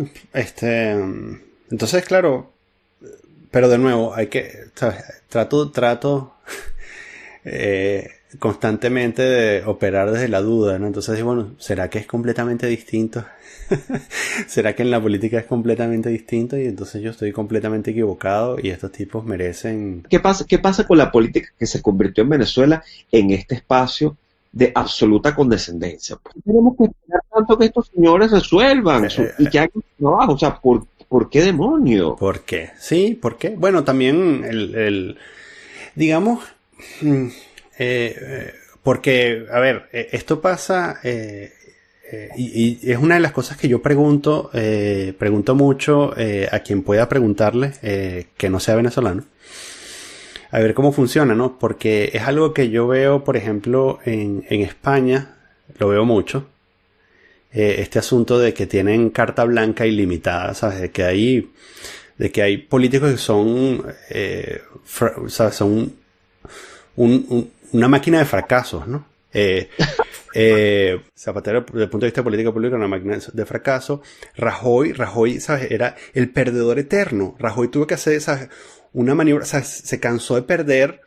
Speaker 1: entonces claro, pero de nuevo, hay que, ¿sabes? Trato constantemente de operar desde la duda, ¿no? Entonces digo, bueno, ¿será que es completamente distinto? ¿Será que en la política es completamente distinto? Y entonces yo estoy completamente equivocado y estos tipos merecen...
Speaker 2: Qué pasa con la política que se convirtió en Venezuela en este espacio de absoluta condescendencia? Pues tenemos que esperar tanto que estos señores resuelvan y
Speaker 1: eh,
Speaker 2: que hagan su trabajo. O sea, ¿por qué demonio?
Speaker 1: ¿Por qué? Sí, ¿por qué? Bueno, también digamos, mm, porque, a ver, esto pasa, y es una de las cosas que yo pregunto mucho a quien pueda preguntarle, que no sea venezolano, a ver cómo funciona, ¿no? Porque es algo que yo veo, por ejemplo, en España, lo veo mucho, este asunto de que tienen carta blanca ilimitada, ¿sabes? De que hay políticos que son, o sea, son una máquina de fracasos, ¿no? Zapatero, desde el punto de vista de política pública, una máquina de fracaso. Rajoy, ¿sabes? Era el perdedor eterno. Rajoy tuvo que hacer, ¿sabes? Una maniobra, o sea, se cansó de perder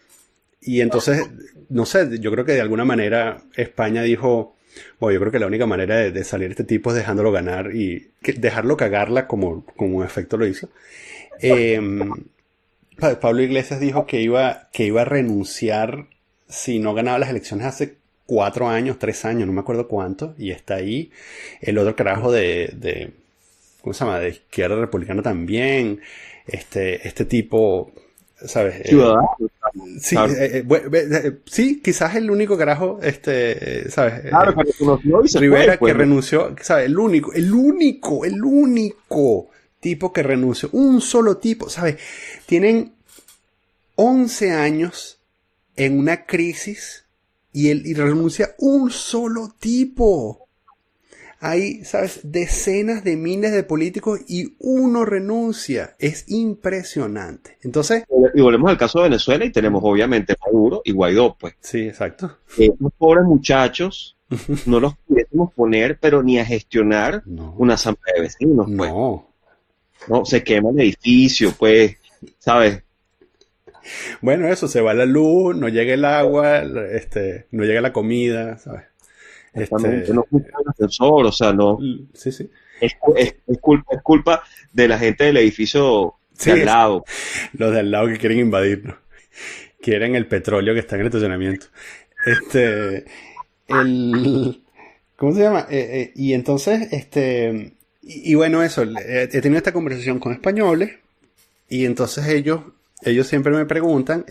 Speaker 1: y entonces, no sé, yo creo que de alguna manera España dijo, bueno, yo creo que la única manera de salir de este tipo es dejándolo ganar y dejarlo cagarla como en efecto lo hizo. Eh, Pablo Iglesias dijo que iba a renunciar si no ganaba las elecciones hace 4 años, 3 años, no me acuerdo cuánto, y está ahí. El otro carajo ¿cómo se llama? De izquierda republicana también. Este tipo, ¿sabes?
Speaker 2: Ciudadano,
Speaker 1: Sí,
Speaker 2: claro.
Speaker 1: sí, quizás el único carajo, ¿sabes?
Speaker 2: Claro, que reconoció y se fue,
Speaker 1: Rivera que
Speaker 2: pues, ¿no?
Speaker 1: renunció, ¿sabes? El único tipo que renunció. Un solo tipo, ¿sabes? Tienen 11 años en una crisis y renuncia un solo tipo. Hay, ¿sabes? Decenas de miles de políticos y uno renuncia. Es impresionante. Entonces,
Speaker 2: Y volvemos al caso de Venezuela y tenemos obviamente Maduro y Guaidó, pues.
Speaker 1: sí, exacto.
Speaker 2: Los pobres muchachos no los pudiésemos poner, pero ni a gestionar
Speaker 1: No,
Speaker 2: una asamblea de vecinos, pues.
Speaker 1: no.
Speaker 2: No, se quema el edificio, pues, ¿sabes?
Speaker 1: Bueno, eso, se va la luz, no llega el agua, no llega la comida, ¿sabes?
Speaker 2: Exactamente, no funciona el ascensor, o sea, no.
Speaker 1: Sí, sí.
Speaker 2: Es culpa de la gente del edificio
Speaker 1: Sí,
Speaker 2: de al lado.
Speaker 1: los de al lado que quieren invadirnos. Quieren el petróleo que está en el estacionamiento. Este, ¿Cómo se llama? Y entonces, y bueno, eso, he tenido esta conversación con españoles y entonces ellos siempre me preguntan,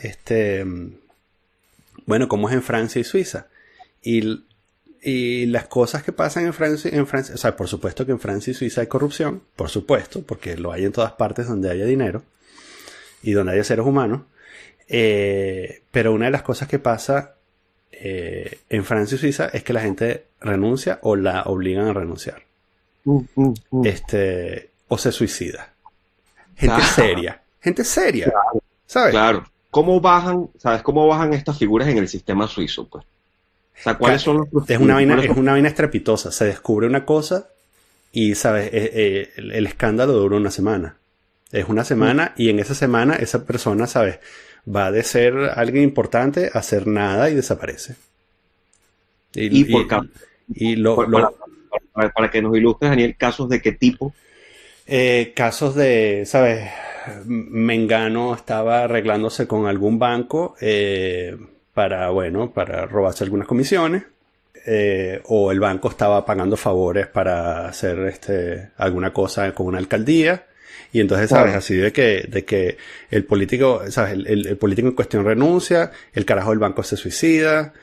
Speaker 1: bueno, ¿cómo es en Francia y Suiza? Y, y las cosas que pasan en Francia, o sea, por supuesto que en Francia y Suiza hay corrupción, por supuesto, porque lo hay en todas partes donde haya dinero y donde haya seres humanos. Pero una de las cosas que pasa en Francia y Suiza es que la gente renuncia o la obligan a renunciar.
Speaker 2: Mm, mm, mm.
Speaker 1: O se suicida.
Speaker 2: Claro,
Speaker 1: Gente seria, ¿sabes?
Speaker 2: claro. ¿Sabes cómo bajan estas figuras en el sistema suizo, pues? O sea, ¿cuáles
Speaker 1: Ca-
Speaker 2: son los
Speaker 1: Es una vaina,
Speaker 2: cuáles
Speaker 1: es
Speaker 2: son-
Speaker 1: una vaina estrepitosa. Se descubre una cosa y, ¿sabes? El escándalo dura una semana. Es una semana y en esa semana esa persona, ¿sabes? Va de ser alguien importante a ser nada y desaparece.
Speaker 2: y
Speaker 1: Y,
Speaker 2: por
Speaker 1: y, y lo,
Speaker 2: para,
Speaker 1: lo,
Speaker 2: para que nos ilustres, Daniel, casos de qué tipo?
Speaker 1: casos de, ¿sabes? Mengano estaba arreglándose con algún banco para robarse algunas comisiones. O el banco estaba pagando favores para hacer alguna cosa con una alcaldía. Y entonces, ¿sabes?
Speaker 2: Claro.
Speaker 1: Así de que el político, ¿sabes? El político en cuestión renuncia, el carajo del banco se suicida,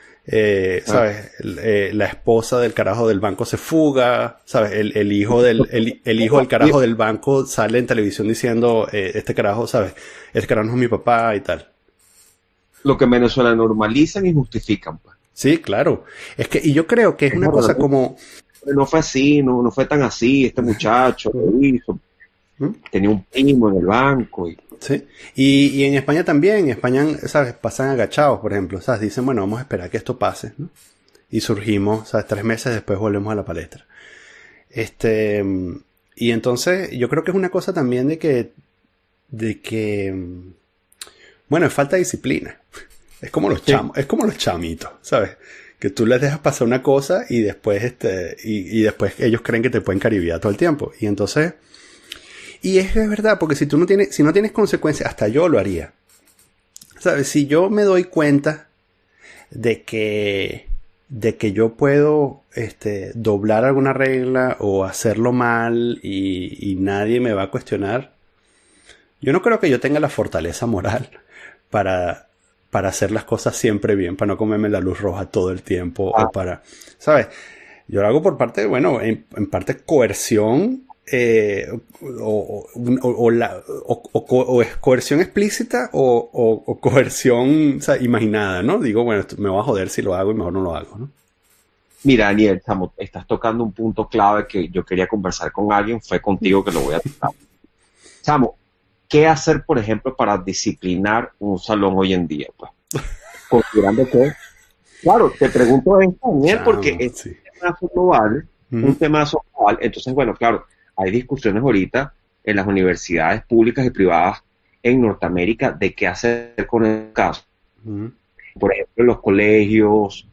Speaker 2: Ah,
Speaker 1: ¿sabes? La esposa del carajo del banco se fuga, ¿sabes? El hijo del carajo del banco sale en televisión diciendo, este carajo, ¿sabes? Este carajo no es mi papá y tal.
Speaker 2: lo que en Venezuela normalizan y justifican, pues.
Speaker 1: Sí, claro. Y yo creo que es
Speaker 2: Es
Speaker 1: una cosa
Speaker 2: verdad,
Speaker 1: como...
Speaker 2: no fue así, no fue tan así, este muchacho lo hizo,
Speaker 1: ¿Mm?
Speaker 2: tenía un primo en el banco y
Speaker 1: Sí. Y en España también, en España, ¿sabes? Pasan agachados, por ejemplo, ¿sabes? Dicen, bueno, vamos a esperar que esto pase, ¿no? Y surgimos, ¿sabes? 3 meses después volvemos a la palestra. Este, y entonces yo creo que es una cosa también de que, bueno, es falta de disciplina.
Speaker 2: sí.
Speaker 1: Es como los chamitos, ¿sabes? Que tú les dejas pasar una cosa y después, y después ellos creen que te pueden caribear todo el tiempo. Y entonces, y es verdad, porque si no tienes consecuencias, hasta yo lo haría. ¿Sabes? Si yo me doy cuenta de que yo puedo doblar alguna regla o hacerlo mal y nadie me va a cuestionar, yo no creo que yo tenga la fortaleza moral para, para hacer las cosas siempre bien, para no comerme la luz roja todo el tiempo
Speaker 2: Ah,
Speaker 1: o para, ¿sabes? Yo lo hago por parte, bueno, en parte coerción, o es coerción explícita o coerción, o sea, imaginada, ¿no? Digo, bueno, me voy a joder si lo hago y mejor no lo hago, ¿no?
Speaker 2: mira, Daniel, chamo, estás tocando un punto clave que yo quería conversar con alguien, fue contigo que lo voy a tocar. Chamo, ¿qué hacer, por ejemplo, para disciplinar un salón hoy en día? Pues, considerando que, claro, te pregunto esto, Daniel, porque
Speaker 1: Chamo,
Speaker 2: es
Speaker 1: sí.
Speaker 2: un
Speaker 1: Ujú,
Speaker 2: temazo global. Entonces, bueno, claro, hay discusiones ahorita en las universidades públicas y privadas en Norteamérica de qué hacer con el caso.
Speaker 1: ujú,
Speaker 2: Por ejemplo, en los colegios,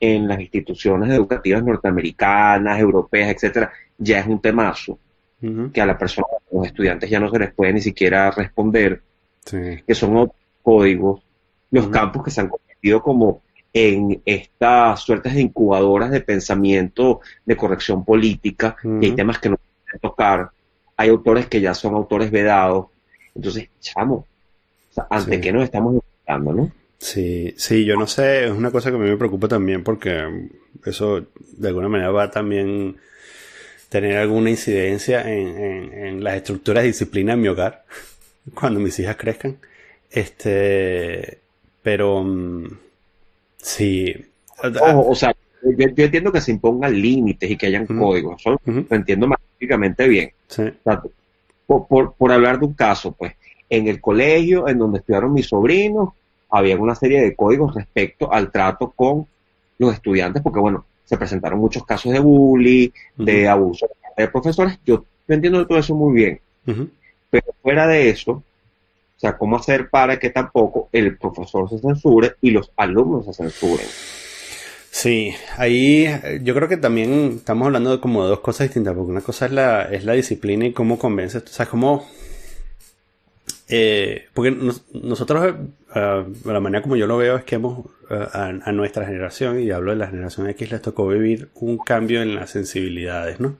Speaker 2: en las instituciones educativas norteamericanas, europeas, etcétera, ya es un temazo
Speaker 1: ujú,
Speaker 2: que a la persona, a los estudiantes ya no se les puede ni siquiera responder,
Speaker 1: sí.
Speaker 2: que son otros códigos, los
Speaker 1: Ujú,
Speaker 2: campus que se han convertido como en estas suertes de incubadoras de pensamiento, de corrección política, y hay temas que no se pueden tocar, hay autores que ya son autores vedados, entonces, chamo, o sea, ¿ante
Speaker 1: Sí.
Speaker 2: qué nos estamos enfrentando, no?
Speaker 1: Sí, sí, yo no sé, es una cosa que a mí me preocupa también porque eso de alguna manera va a también tener alguna incidencia en las estructuras de disciplina en mi hogar cuando mis hijas crezcan. Este, pero sí.
Speaker 2: Ojo, o sea, yo entiendo que se impongan límites y que hayan
Speaker 1: Ujú,
Speaker 2: códigos, eso
Speaker 1: ujú,
Speaker 2: lo entiendo magníficamente bien.
Speaker 1: sí,
Speaker 2: O sea, por hablar de un caso, pues, en el colegio en donde estudiaron mis sobrinos, había una serie de códigos respecto al trato con los estudiantes, porque bueno, se presentaron muchos casos de bullying,
Speaker 1: ujú,
Speaker 2: de abuso de profesores. Yo entiendo todo eso muy bien,
Speaker 1: ujú.
Speaker 2: pero fuera de eso, o sea, ¿cómo hacer para que tampoco el profesor se censure y los alumnos se censuren?
Speaker 1: Sí, ahí yo creo que también estamos hablando de como de dos cosas distintas, porque una cosa es la disciplina y cómo convences, o sea, cómo porque nosotros, la manera como yo lo veo es que hemos, a nuestra generación, y hablo de la generación X, les tocó vivir un cambio en las sensibilidades, ¿no?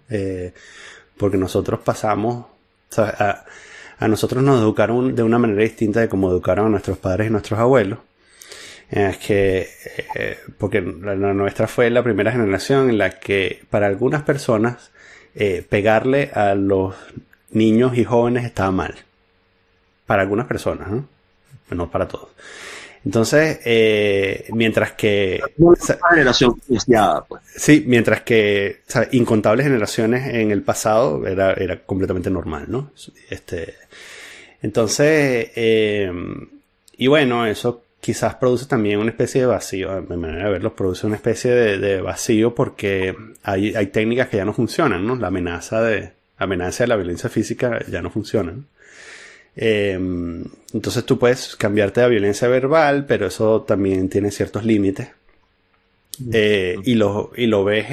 Speaker 1: Porque nosotros pasamos, o sea, a nosotros nos educaron de una manera distinta de como educaron a nuestros padres y nuestros abuelos. Es que, porque la nuestra fue la primera generación en la que para algunas personas pegarle a los niños y jóvenes estaba mal para algunas personas, ¿no? No para todos. Entonces, mientras que,
Speaker 2: No es una generación iniciada, pues.
Speaker 1: sí, mientras que, o sea, incontables generaciones en el pasado era completamente normal, ¿no? Entonces, y bueno, eso quizás produce también una especie de vacío, a mi manera de verlo, produce una especie de vacío porque hay técnicas que ya no funcionan, ¿no? La amenaza de la violencia física ya no funciona, ¿no? Entonces tú puedes cambiarte a violencia verbal, pero eso también tiene ciertos límites. Y lo ves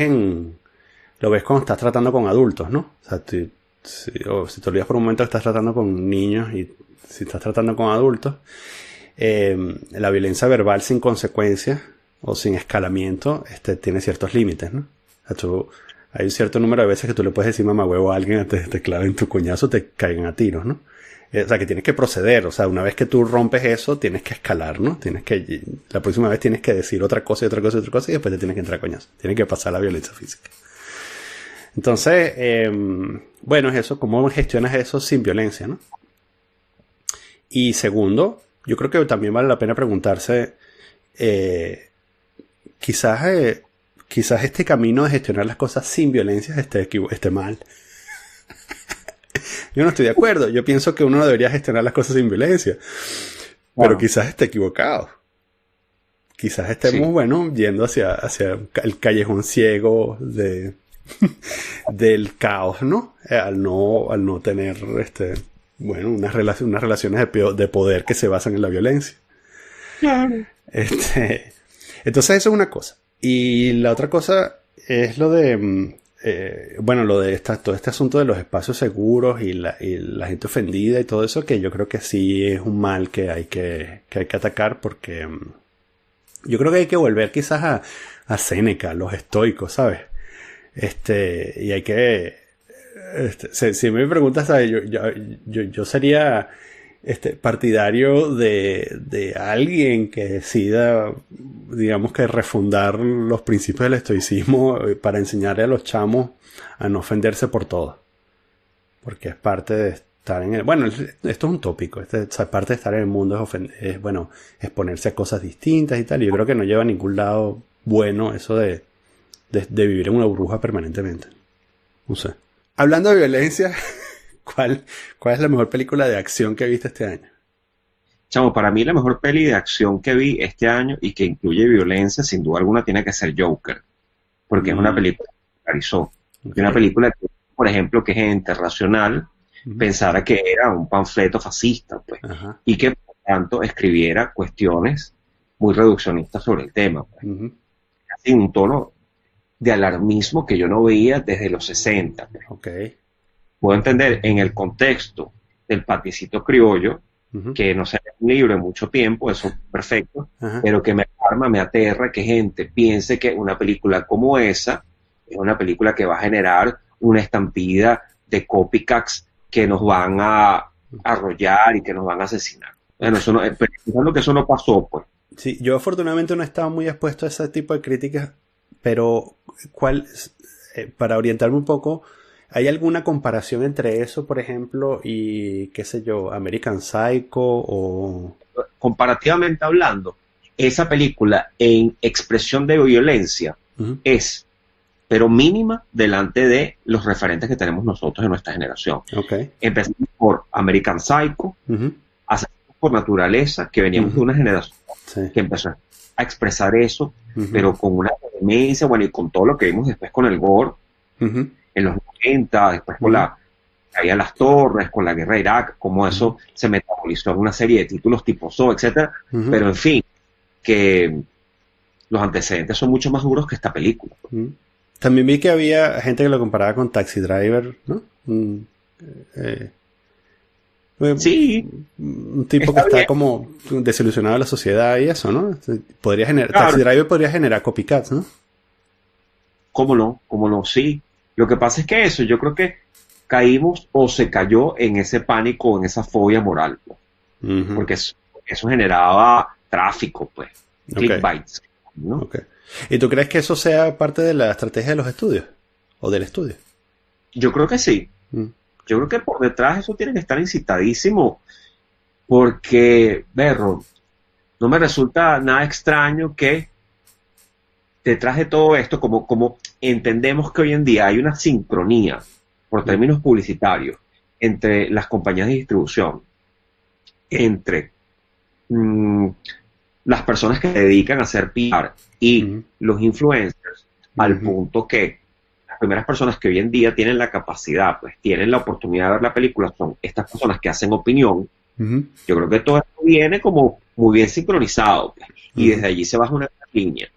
Speaker 1: lo ves cuando estás tratando con adultos, ¿no? O sea, si te olvidas por un momento que estás tratando con niños y si estás tratando con adultos, la violencia verbal sin consecuencia o sin escalamiento tiene ciertos límites, ¿no? O sea, hay un cierto número de veces que tú le puedes decir mamá huevo a alguien, te claven tu coñazo, te caigan a tiros, ¿no? O sea, que tienes que proceder, o sea, una vez que tú rompes eso, tienes que escalar, ¿no? La próxima vez tienes que decir otra cosa y otra cosa y otra cosa y después te tienes que entrar a coñazo. Tienes que pasar la violencia física. Entonces, bueno, es eso, ¿cómo gestionas eso sin violencia, no? Y segundo, yo creo que también vale la pena preguntarse, eh, quizás, quizás este camino de gestionar las cosas sin violencia esté mal. Yo no estoy de acuerdo. Yo pienso que uno debería gestionar las cosas sin violencia. Pero
Speaker 2: Claro,
Speaker 1: quizás esté equivocado. Quizás estemos,
Speaker 2: sí.
Speaker 1: bueno, yendo hacia el callejón ciego del caos, ¿no? Al no tener, bueno, unas relaciones de poder que se basan en la violencia.
Speaker 2: Claro.
Speaker 1: Este, entonces eso es una cosa. Y la otra cosa es lo de, bueno, lo de todo este asunto de los espacios seguros y la gente ofendida y todo eso, que yo creo que sí es un mal que hay que atacar porque yo creo que hay que volver quizás a Séneca, los estoicos, ¿sabes? Y hay que, si me preguntas, ¿sabes? Yo sería partidario de alguien que decida, digamos que refundar los principios del estoicismo para enseñarle a los chamos a no ofenderse por todo. Porque es parte de estar en el... Bueno, esto es un tópico. Parte de estar en el mundo es, bueno, exponerse a cosas distintas y tal. Y yo creo que no lleva a ningún lado bueno eso de vivir en una burbuja permanentemente. No sé. Hablando de violencia, ¿cuál, ¿cuál es la mejor película de acción que viste este año?
Speaker 2: Chamo, para mí la mejor peli de acción que vi este año y que incluye violencia, sin duda alguna, tiene que ser Joker, porque es una
Speaker 1: Mm,
Speaker 2: película que me polarizó. Y
Speaker 1: ok.
Speaker 2: una película que, por ejemplo, que es internacional,
Speaker 1: Ujú.
Speaker 2: pensara que era un panfleto fascista, pues,
Speaker 1: Ajá.
Speaker 2: y que por tanto escribiera cuestiones muy reduccionistas sobre el tema, pues,
Speaker 1: Ujú.
Speaker 2: así un tono de alarmismo que yo no veía desde los 60, pues.
Speaker 1: Ok.
Speaker 2: Puedo entender en el contexto del paticito criollo,
Speaker 1: Ujú.
Speaker 2: que no se un libro en mucho tiempo, eso perfecto,
Speaker 1: Ajá.
Speaker 2: pero que me alarma, me aterra que gente piense que una película como esa es una película que va a generar una estampida de copycats que nos van a arrollar y que nos van a asesinar. Bueno, eso no, pensando que eso no pasó, pues.
Speaker 1: Sí, yo afortunadamente no estaba muy expuesto a ese tipo de críticas, pero para orientarme un poco, ¿hay alguna comparación entre eso, por ejemplo, y qué sé yo, American Psycho o...
Speaker 2: Comparativamente hablando, esa película en expresión de violencia
Speaker 1: Uh-huh.
Speaker 2: es, pero mínima, delante de los referentes que tenemos nosotros en nuestra generación.
Speaker 1: Okay.
Speaker 2: Empezamos por American Psycho,
Speaker 1: Uh-huh.
Speaker 2: Asesinos por Naturaleza, que veníamos de una generación
Speaker 1: Sí.
Speaker 2: que empezó a expresar eso,
Speaker 1: Uh-huh.
Speaker 2: pero con una vehemencia, bueno, y con todo lo que vimos después con el gore,
Speaker 1: Uh-huh.
Speaker 2: en los 90, después con la caída de las torres, con la guerra de Irak, como eso se metabolizó en una serie de títulos tipo So, etcétera.
Speaker 1: Uh-huh.
Speaker 2: Pero en fin, que los antecedentes son mucho más duros que esta película.
Speaker 1: Uh-huh. También vi que había gente que lo comparaba con Taxi Driver, ¿no?
Speaker 2: Sí,
Speaker 1: Un tipo
Speaker 2: está
Speaker 1: que está
Speaker 2: bien.
Speaker 1: como desilusionado de la sociedad y eso, ¿no? Podría generar,
Speaker 2: Claro.
Speaker 1: Taxi Driver podría generar copycats, ¿no?
Speaker 2: ¿Cómo no? Sí. Lo que pasa es que eso, yo creo que caímos o se cayó en ese pánico, en esa fobia moral, pues.
Speaker 1: Uh-huh.
Speaker 2: Porque eso generaba tráfico, pues,
Speaker 1: Okay.
Speaker 2: clickbaits, ¿no?
Speaker 1: Okay. ¿Y tú crees que eso sea parte de la estrategia de los estudios? ¿O del estudio?
Speaker 2: Yo creo que sí.
Speaker 1: Mm.
Speaker 2: Yo creo que por detrás eso tiene que estar incitadísimo, porque, Berro, no me resulta nada extraño que detrás de todo esto, como entendemos que hoy en día hay una sincronía, por términos publicitarios, entre las compañías de distribución, entre las personas que se dedican a hacer PR y los influencers, al punto que las primeras personas que hoy en día tienen la capacidad, pues tienen la oportunidad de ver la película, son estas personas que hacen opinión.
Speaker 1: Uh-huh.
Speaker 2: Yo creo que todo esto viene como muy bien sincronizado, pues, y desde allí se baja una línea.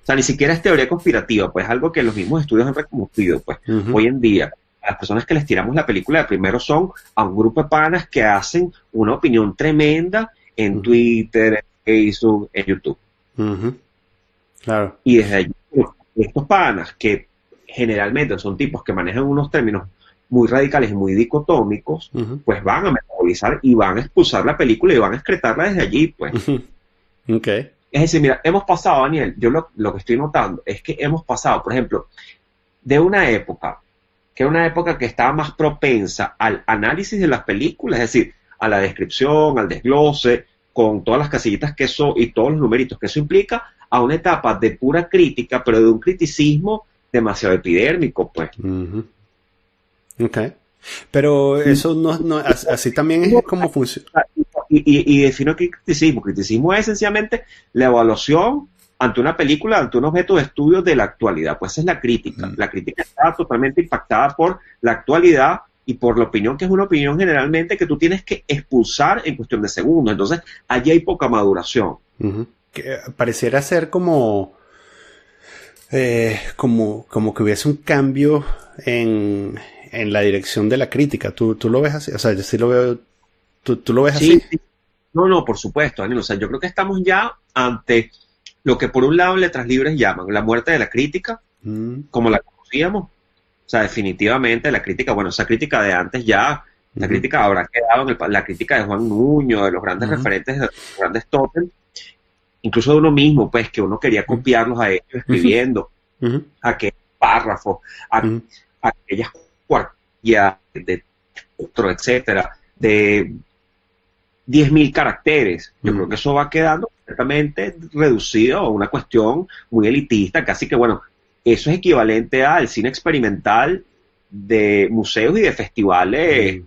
Speaker 2: O sea, ni siquiera es teoría conspirativa, pues es algo que los mismos estudios han reconocido, pues.
Speaker 1: Uh-huh.
Speaker 2: Hoy en día, a las personas que les tiramos la película de primero son a un grupo de panas que hacen una opinión tremenda en Twitter, en Facebook, en YouTube.
Speaker 1: Uh-huh. Claro.
Speaker 2: Y desde allí, estos panas, que generalmente son tipos que manejan unos términos muy radicales y muy dicotómicos, pues van a metabolizar y van a expulsar la película y van a excretarla desde allí, pues.
Speaker 1: Okay.
Speaker 2: Es decir, mira, hemos pasado, Daniel, yo lo que estoy notando es que hemos pasado, por ejemplo, de una época que estaba más propensa al análisis de las películas, es decir, a la descripción, al desglose, con todas las casillitas que eso y todos los numeritos que eso implica, a una etapa de pura crítica, pero de un criticismo demasiado epidérmico, pues.
Speaker 1: Uh-huh. Okay. Pero eso no así también es como funciona.
Speaker 2: Y defino qué criticismo. Criticismo es esencialmente la evaluación ante una película, ante un objeto de estudio de la actualidad. Pues esa es la crítica. La crítica está totalmente impactada por la actualidad y por la opinión, que es una opinión generalmente que tú tienes que expulsar en cuestión de segundos. Entonces, allí hay poca maduración.
Speaker 1: Uh-huh. Que pareciera ser como que hubiese un cambio en la dirección de la crítica. ¿Tú lo ves así? O sea, yo sí lo veo. ¿Tú lo ves así?
Speaker 2: Sí. No, por supuesto, Daniel. O sea, yo creo que estamos ya ante lo que por un lado en Letras Libres llaman la muerte de la crítica, como la conocíamos. O sea, definitivamente la crítica, bueno, esa crítica de antes ya, la crítica habrá quedado en la crítica de Juan Nuño, de los grandes referentes, de los grandes tótems, incluso de uno mismo, pues, que uno quería copiarlos a ellos escribiendo, aquellos párrafos, aquellas cuartillas de otro, etcétera, de 10.000 caracteres. Yo creo que eso va quedando completamente reducido a una cuestión muy elitista, casi que, bueno, eso es equivalente al cine experimental de museos y de festivales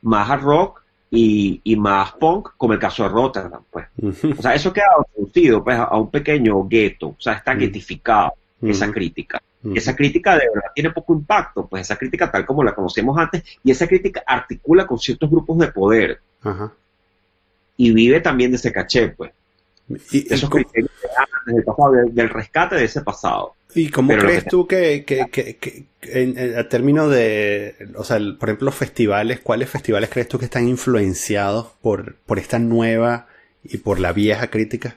Speaker 2: más hard rock y más punk, como el caso de Rotterdam, pues. O sea, eso queda reducido, pues, a un pequeño gueto. O sea, está guetificado esa crítica. Esa crítica de verdad tiene poco impacto, pues esa crítica tal como la conocemos antes, y esa crítica articula con ciertos grupos de poder.
Speaker 1: Ajá.
Speaker 2: Y vive también de ese caché, pues.
Speaker 1: ¿Y
Speaker 2: esos criterios desde el pasado, del rescate de ese pasado.
Speaker 1: ¿Y cómo
Speaker 2: Pero
Speaker 1: crees tú que a término de, o sea, por ejemplo, los festivales, ¿cuáles festivales crees tú que están influenciados por esta nueva y por la vieja crítica?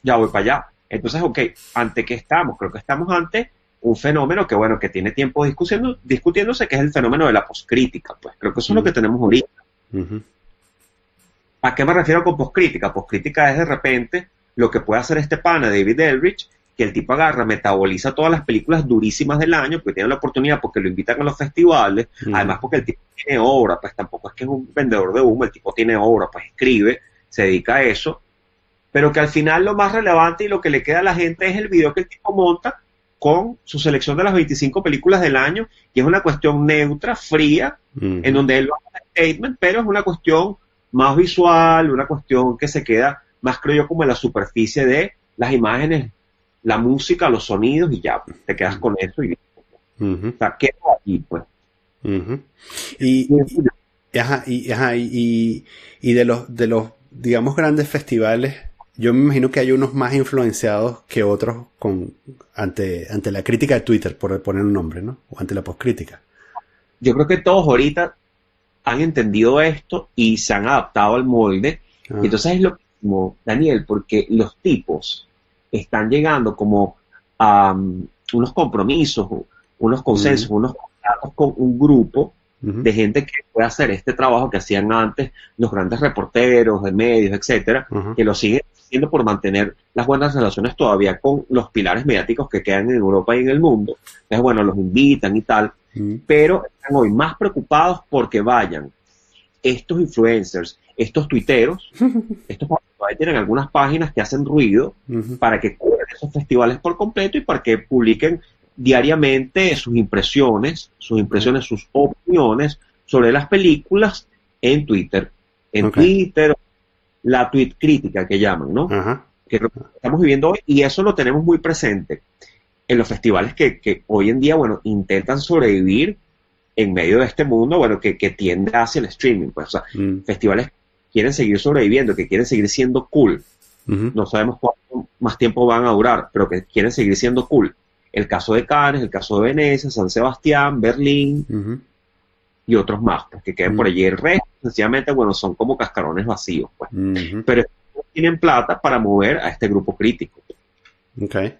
Speaker 2: ya voy para allá. Entonces, ok, ¿ante qué estamos? Creo que estamos ante un fenómeno que, bueno, que tiene tiempo discutiéndose, que es el fenómeno de la poscrítica, pues. Creo que eso es lo que tenemos ahorita.
Speaker 1: Uh-huh.
Speaker 2: ¿A qué me refiero con poscrítica? Poscrítica es de repente lo que puede hacer este pana, David Eldridge, que el tipo agarra, metaboliza todas las películas durísimas del año, porque tiene la oportunidad, porque lo invitan a los festivales, además porque el tipo tiene obra, pues tampoco es que es un vendedor de humo, el tipo tiene obra, pues escribe, se dedica a eso, pero que al final lo más relevante y lo que le queda a la gente es el video que el tipo monta con su selección de las 25 películas del año, y es una cuestión neutra, fría, en donde él va a hacer statement, pero es una cuestión más visual, una cuestión que se queda más, creo yo, como en la superficie de las imágenes, la música, los sonidos, y ya, te quedas con eso y o sea, queda aquí, pues.
Speaker 1: Y de los, digamos, grandes festivales, yo me imagino que hay unos más influenciados que otros ante la crítica de Twitter, por poner un nombre, ¿no? O ante la poscrítica.
Speaker 2: Yo creo que todos ahorita han entendido esto y se han adaptado al molde. Y entonces es lo mismo, Daniel, porque los tipos están llegando como a unos compromisos, unos consensos, unos contratos con un grupo de gente que puede hacer este trabajo que hacían antes los grandes reporteros de medios, etcétera, que lo siguen haciendo por mantener las buenas relaciones todavía con los pilares mediáticos que quedan en Europa y en el mundo. Entonces, bueno, los invitan y tal, pero están hoy más preocupados porque vayan estos influencers, estos tuiteros, estos todavía tienen algunas páginas que hacen ruido para que cubran esos festivales por completo y para que publiquen diariamente sus impresiones, sus opiniones sobre las películas en Twitter. En Twitter, la tweet crítica que llaman, ¿no? Que es lo que estamos viviendo hoy, y eso lo tenemos muy presente en los festivales que hoy en día, bueno, intentan sobrevivir en medio de este mundo, bueno, que tiende hacia el streaming, pues, o sea, festivales que quieren seguir sobreviviendo, que quieren seguir siendo cool. No sabemos cuánto más tiempo van a durar, pero que quieren seguir siendo cool. El caso de Cannes, el caso de Venecia, San Sebastián, Berlín y otros más, pues, que queden por allí. El resto, sencillamente, bueno, son como cascarones vacíos, pues. Pero tienen plata para mover a este grupo crítico.
Speaker 1: Okay.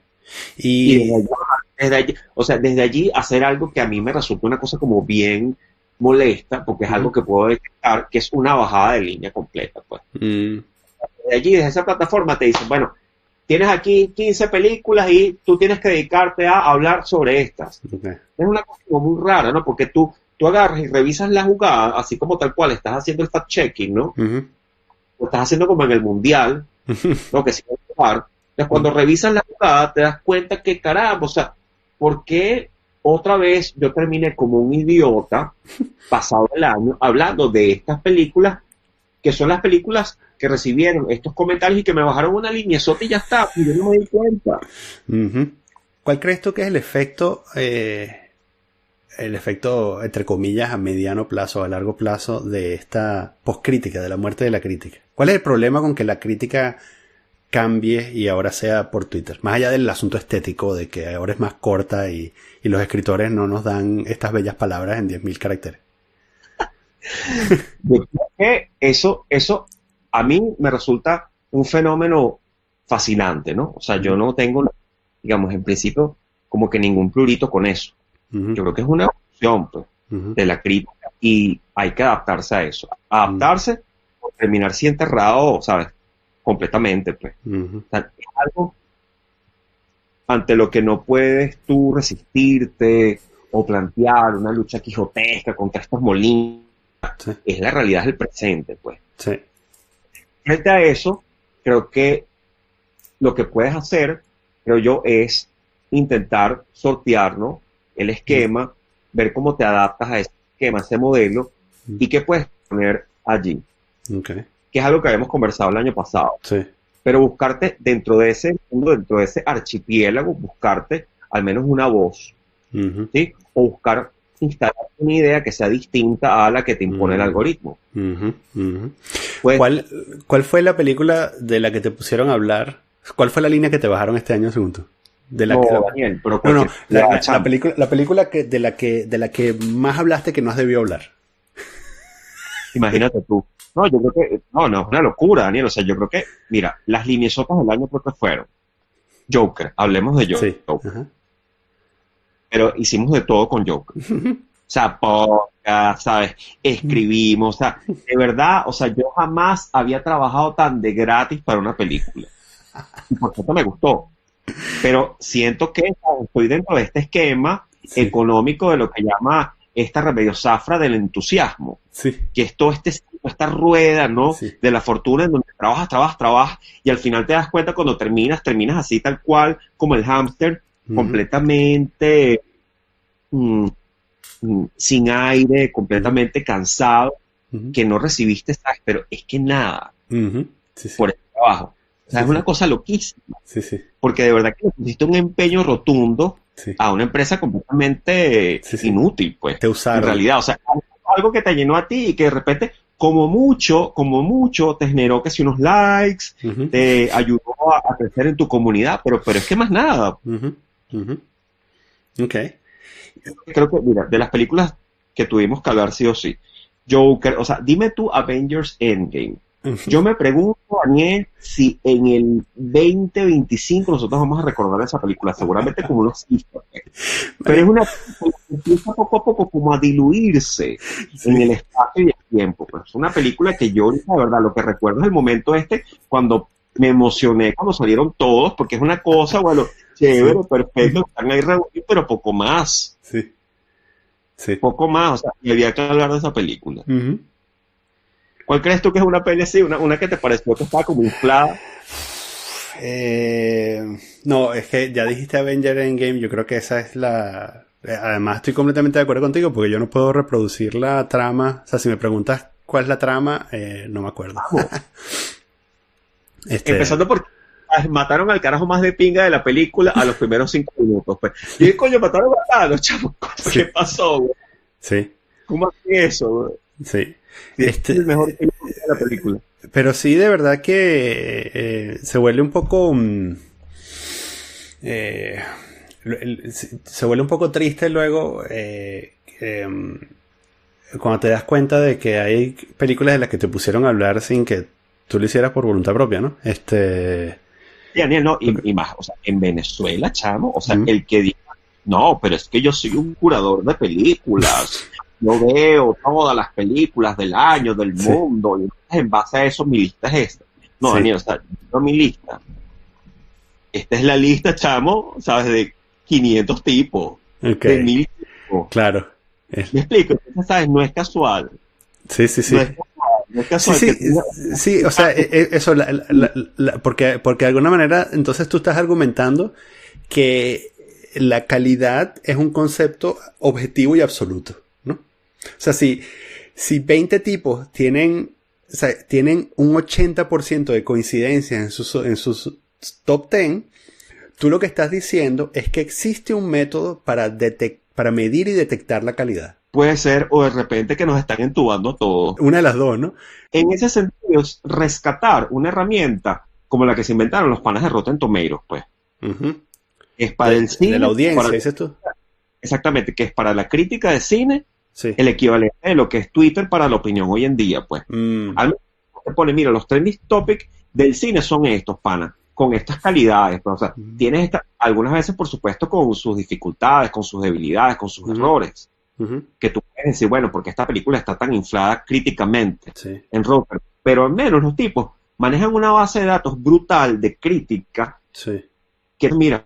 Speaker 2: Y desde allí hacer algo que a mí me resulta una cosa como bien molesta, porque es algo que puedo detectar, que es una bajada de línea completa, pues. Desde allí, desde esa plataforma, te dicen, bueno, tienes aquí 15 películas y tú tienes que dedicarte a hablar sobre estas. Es una cosa como muy rara, ¿no? Porque tú agarras y revisas la jugada, así como tal cual estás haciendo el fact-checking, ¿no? Lo estás haciendo como en el Mundial, ¿no? Que si vas a jugar. Entonces, cuando revisas la jugada, te das cuenta que, caramba, o sea, ¿por qué otra vez yo terminé como un idiota, pasado el año, hablando de estas películas, que son las películas que recibieron estos comentarios y que me bajaron una línea y ya está, y yo no me di cuenta?
Speaker 1: ¿Cuál crees tú que es el efecto, entre comillas, a mediano plazo o a largo plazo de esta poscrítica, de la muerte de la crítica? ¿Cuál es el problema con que la crítica cambie y ahora sea por Twitter? Más allá del asunto estético de que ahora es más corta y los escritores no nos dan estas bellas palabras en 10.000 caracteres.
Speaker 2: Yo creo que eso a mí me resulta un fenómeno fascinante, ¿no? O sea, yo no tengo, digamos, en principio, como que ningún prurito con eso. Yo creo que es una opción, pues, de la crítica, y hay que adaptarse a eso. Adaptarse o terminar si enterrado, ¿sabes? Completamente, pues. O sea, es algo ante lo que no puedes tú resistirte o plantear una lucha quijotesca contra estos molinos. Sí. Es la realidad del presente, pues.
Speaker 1: Sí.
Speaker 2: Frente a eso, creo que lo que puedes hacer, creo yo, es intentar sortear, ¿no?, el esquema, ver cómo te adaptas a ese esquema, a ese modelo, y qué puedes poner allí.
Speaker 1: Okay.
Speaker 2: Que es algo que habíamos conversado el año pasado.
Speaker 1: Sí.
Speaker 2: Pero buscarte dentro de ese mundo, dentro de ese archipiélago, buscarte al menos una voz, ¿sí? O buscar instalar una idea que sea distinta a la que te impone el algoritmo.
Speaker 1: Pues, ¿Cuál fue la película de la que te pusieron a hablar? ¿Cuál fue la línea que te bajaron este año, según tú?
Speaker 2: Daniel, pero
Speaker 1: la película de la que más hablaste que no has debido hablar.
Speaker 2: Imagínate tú. No, yo creo que, no, es una locura, Daniel. O sea, yo creo que, mira, las liniesotas del año creo que fueron Joker, hablemos de
Speaker 1: Sí.
Speaker 2: Joker,
Speaker 1: Ajá.
Speaker 2: pero hicimos de todo con Joker. O sea, podcast, ¿sabes? Escribimos, o sea, de verdad, o sea, yo jamás había trabajado tan de gratis para una película. Y por cierto me gustó. Pero siento que estoy dentro de este esquema
Speaker 1: Sí.
Speaker 2: económico de lo que llama esta remedio zafra del entusiasmo,
Speaker 1: Sí.
Speaker 2: que es todo esta rueda, ¿no?
Speaker 1: Sí.
Speaker 2: De la fortuna en donde trabajas, y al final te das cuenta cuando terminas así tal cual, como el hámster,
Speaker 1: Ujú,
Speaker 2: completamente mm, sin aire,
Speaker 1: ujú,
Speaker 2: completamente cansado,
Speaker 1: ujú,
Speaker 2: que no recibiste, ¿sabes? Pero es que nada
Speaker 1: ujú. Sí, sí.
Speaker 2: por el trabajo. O sea,
Speaker 1: Sí,
Speaker 2: es una
Speaker 1: sí.
Speaker 2: cosa loquísima,
Speaker 1: Sí, sí.
Speaker 2: porque de verdad que le pusiste un empeño rotundo
Speaker 1: Sí.
Speaker 2: a una empresa completamente
Speaker 1: Sí, sí.
Speaker 2: inútil, pues,
Speaker 1: Te
Speaker 2: en
Speaker 1: usaron.
Speaker 2: realidad. O sea, algo que te llenó a ti y que de repente, como mucho, te generó que si unos likes,
Speaker 1: Ujú,
Speaker 2: te ayudó a crecer en tu comunidad, pero es que más nada.
Speaker 1: ujú, ujú. Ok.
Speaker 2: Creo que, mira, de las películas que tuvimos que hablar sí o sí, Joker, o sea, dime tú Avengers Endgame.
Speaker 1: Ujú.
Speaker 2: Yo me pregunto, Daniel, si en el 2025 nosotros vamos a recordar esa película, seguramente como unos easter eggs. Pero es
Speaker 1: Mari-
Speaker 2: una película que empieza poco a poco como a diluirse en el
Speaker 1: Sí,
Speaker 2: espacio y el tiempo. Pues es una película que yo, la verdad, lo que recuerdo es el momento cuando me emocioné cuando salieron todos, porque es una cosa, bueno, chévere,
Speaker 1: sí,
Speaker 2: perfecto, están ahí reunidos, pero
Speaker 1: sí, sí.
Speaker 2: poco más, o sea, y había que hablar de esa película.
Speaker 1: Ujú.
Speaker 2: ¿Cuál crees tú que es una peli así, una que te pareció que estaba como inflada?
Speaker 1: No, es que ya dijiste Avenger Endgame, yo creo que esa es la... Además estoy completamente de acuerdo contigo porque yo no puedo reproducir la trama. O sea, si me preguntas cuál es la trama, no me acuerdo.
Speaker 2: Vamos,
Speaker 1: Este,
Speaker 2: empezando por mataron al carajo más de pinga de la película a los primeros 5 minutos, pues. Y dije, coño, mataron a los chavos, ¿qué
Speaker 1: sí,
Speaker 2: pasó, güey?
Speaker 1: sí,
Speaker 2: ¿Cómo así eso, güey?
Speaker 1: sí.
Speaker 2: Si es el mejor
Speaker 1: Este,
Speaker 2: film de la película.
Speaker 1: pero sí, de verdad que se vuelve un poco... eh, se vuelve un poco triste luego cuando te das cuenta de que hay películas de las que te pusieron a hablar sin que tú lo hicieras por voluntad propia, ¿no?
Speaker 2: Y Daniel, no,
Speaker 1: Porque-
Speaker 2: y más, o sea, en Venezuela, chamo, o sea,
Speaker 1: Ujú.
Speaker 2: el que diga, no, pero es que yo soy un curador de películas, yo veo todas las películas del año, del
Speaker 1: Sí,
Speaker 2: mundo, y en base a eso mi lista es esta. No,
Speaker 1: sí,
Speaker 2: Daniel, o sea, no mi lista. Esta es la lista, chamo, ¿sabes? De 500 tipos,
Speaker 1: ok,
Speaker 2: de 1000 tipos.
Speaker 1: claro. Es-
Speaker 2: Me explico, entonces, ¿sabes? No es casual,
Speaker 1: Sí, sí,
Speaker 2: no
Speaker 1: sí.
Speaker 2: es casual, no es
Speaker 1: Sí,
Speaker 2: casual que
Speaker 1: sí,
Speaker 2: tenga
Speaker 1: sí, o sea, eso, porque de alguna manera, entonces tú estás argumentando que la calidad es un concepto objetivo y absoluto, ¿no? O sea, si 20 tipos tienen, o sea, tienen un 80% de coincidencia en sus top 10, tú lo que estás diciendo es que existe un método para medir y detectar la calidad.
Speaker 2: puede ser, o de repente que nos están entubando todos.
Speaker 1: Una de las dos, ¿no?
Speaker 2: En ese sentido, es rescatar una herramienta como la que se inventaron los panas de Rotten Tomatoes, pues,
Speaker 1: Ujú.
Speaker 2: que es para el
Speaker 1: De la
Speaker 2: cine,
Speaker 1: audiencia, dices tú.
Speaker 2: exactamente, que es para la crítica de cine,
Speaker 1: Sí.
Speaker 2: el equivalente de lo que es Twitter para la opinión hoy en día, pues.
Speaker 1: Mm,
Speaker 2: Al menos te pone, mira, los trending topics del cine son estos, panas, con estas calidades, pues, o sea,
Speaker 1: ujú,
Speaker 2: tienes algunas veces, por supuesto, con sus dificultades, con sus debilidades, con sus
Speaker 1: ujú,
Speaker 2: errores,
Speaker 1: ujú.
Speaker 2: que tú puedes decir, bueno, porque esta película está tan inflada críticamente
Speaker 1: Sí,
Speaker 2: en Rotten, pero al menos los tipos manejan una base de datos brutal de crítica
Speaker 1: sí.
Speaker 2: que, mira,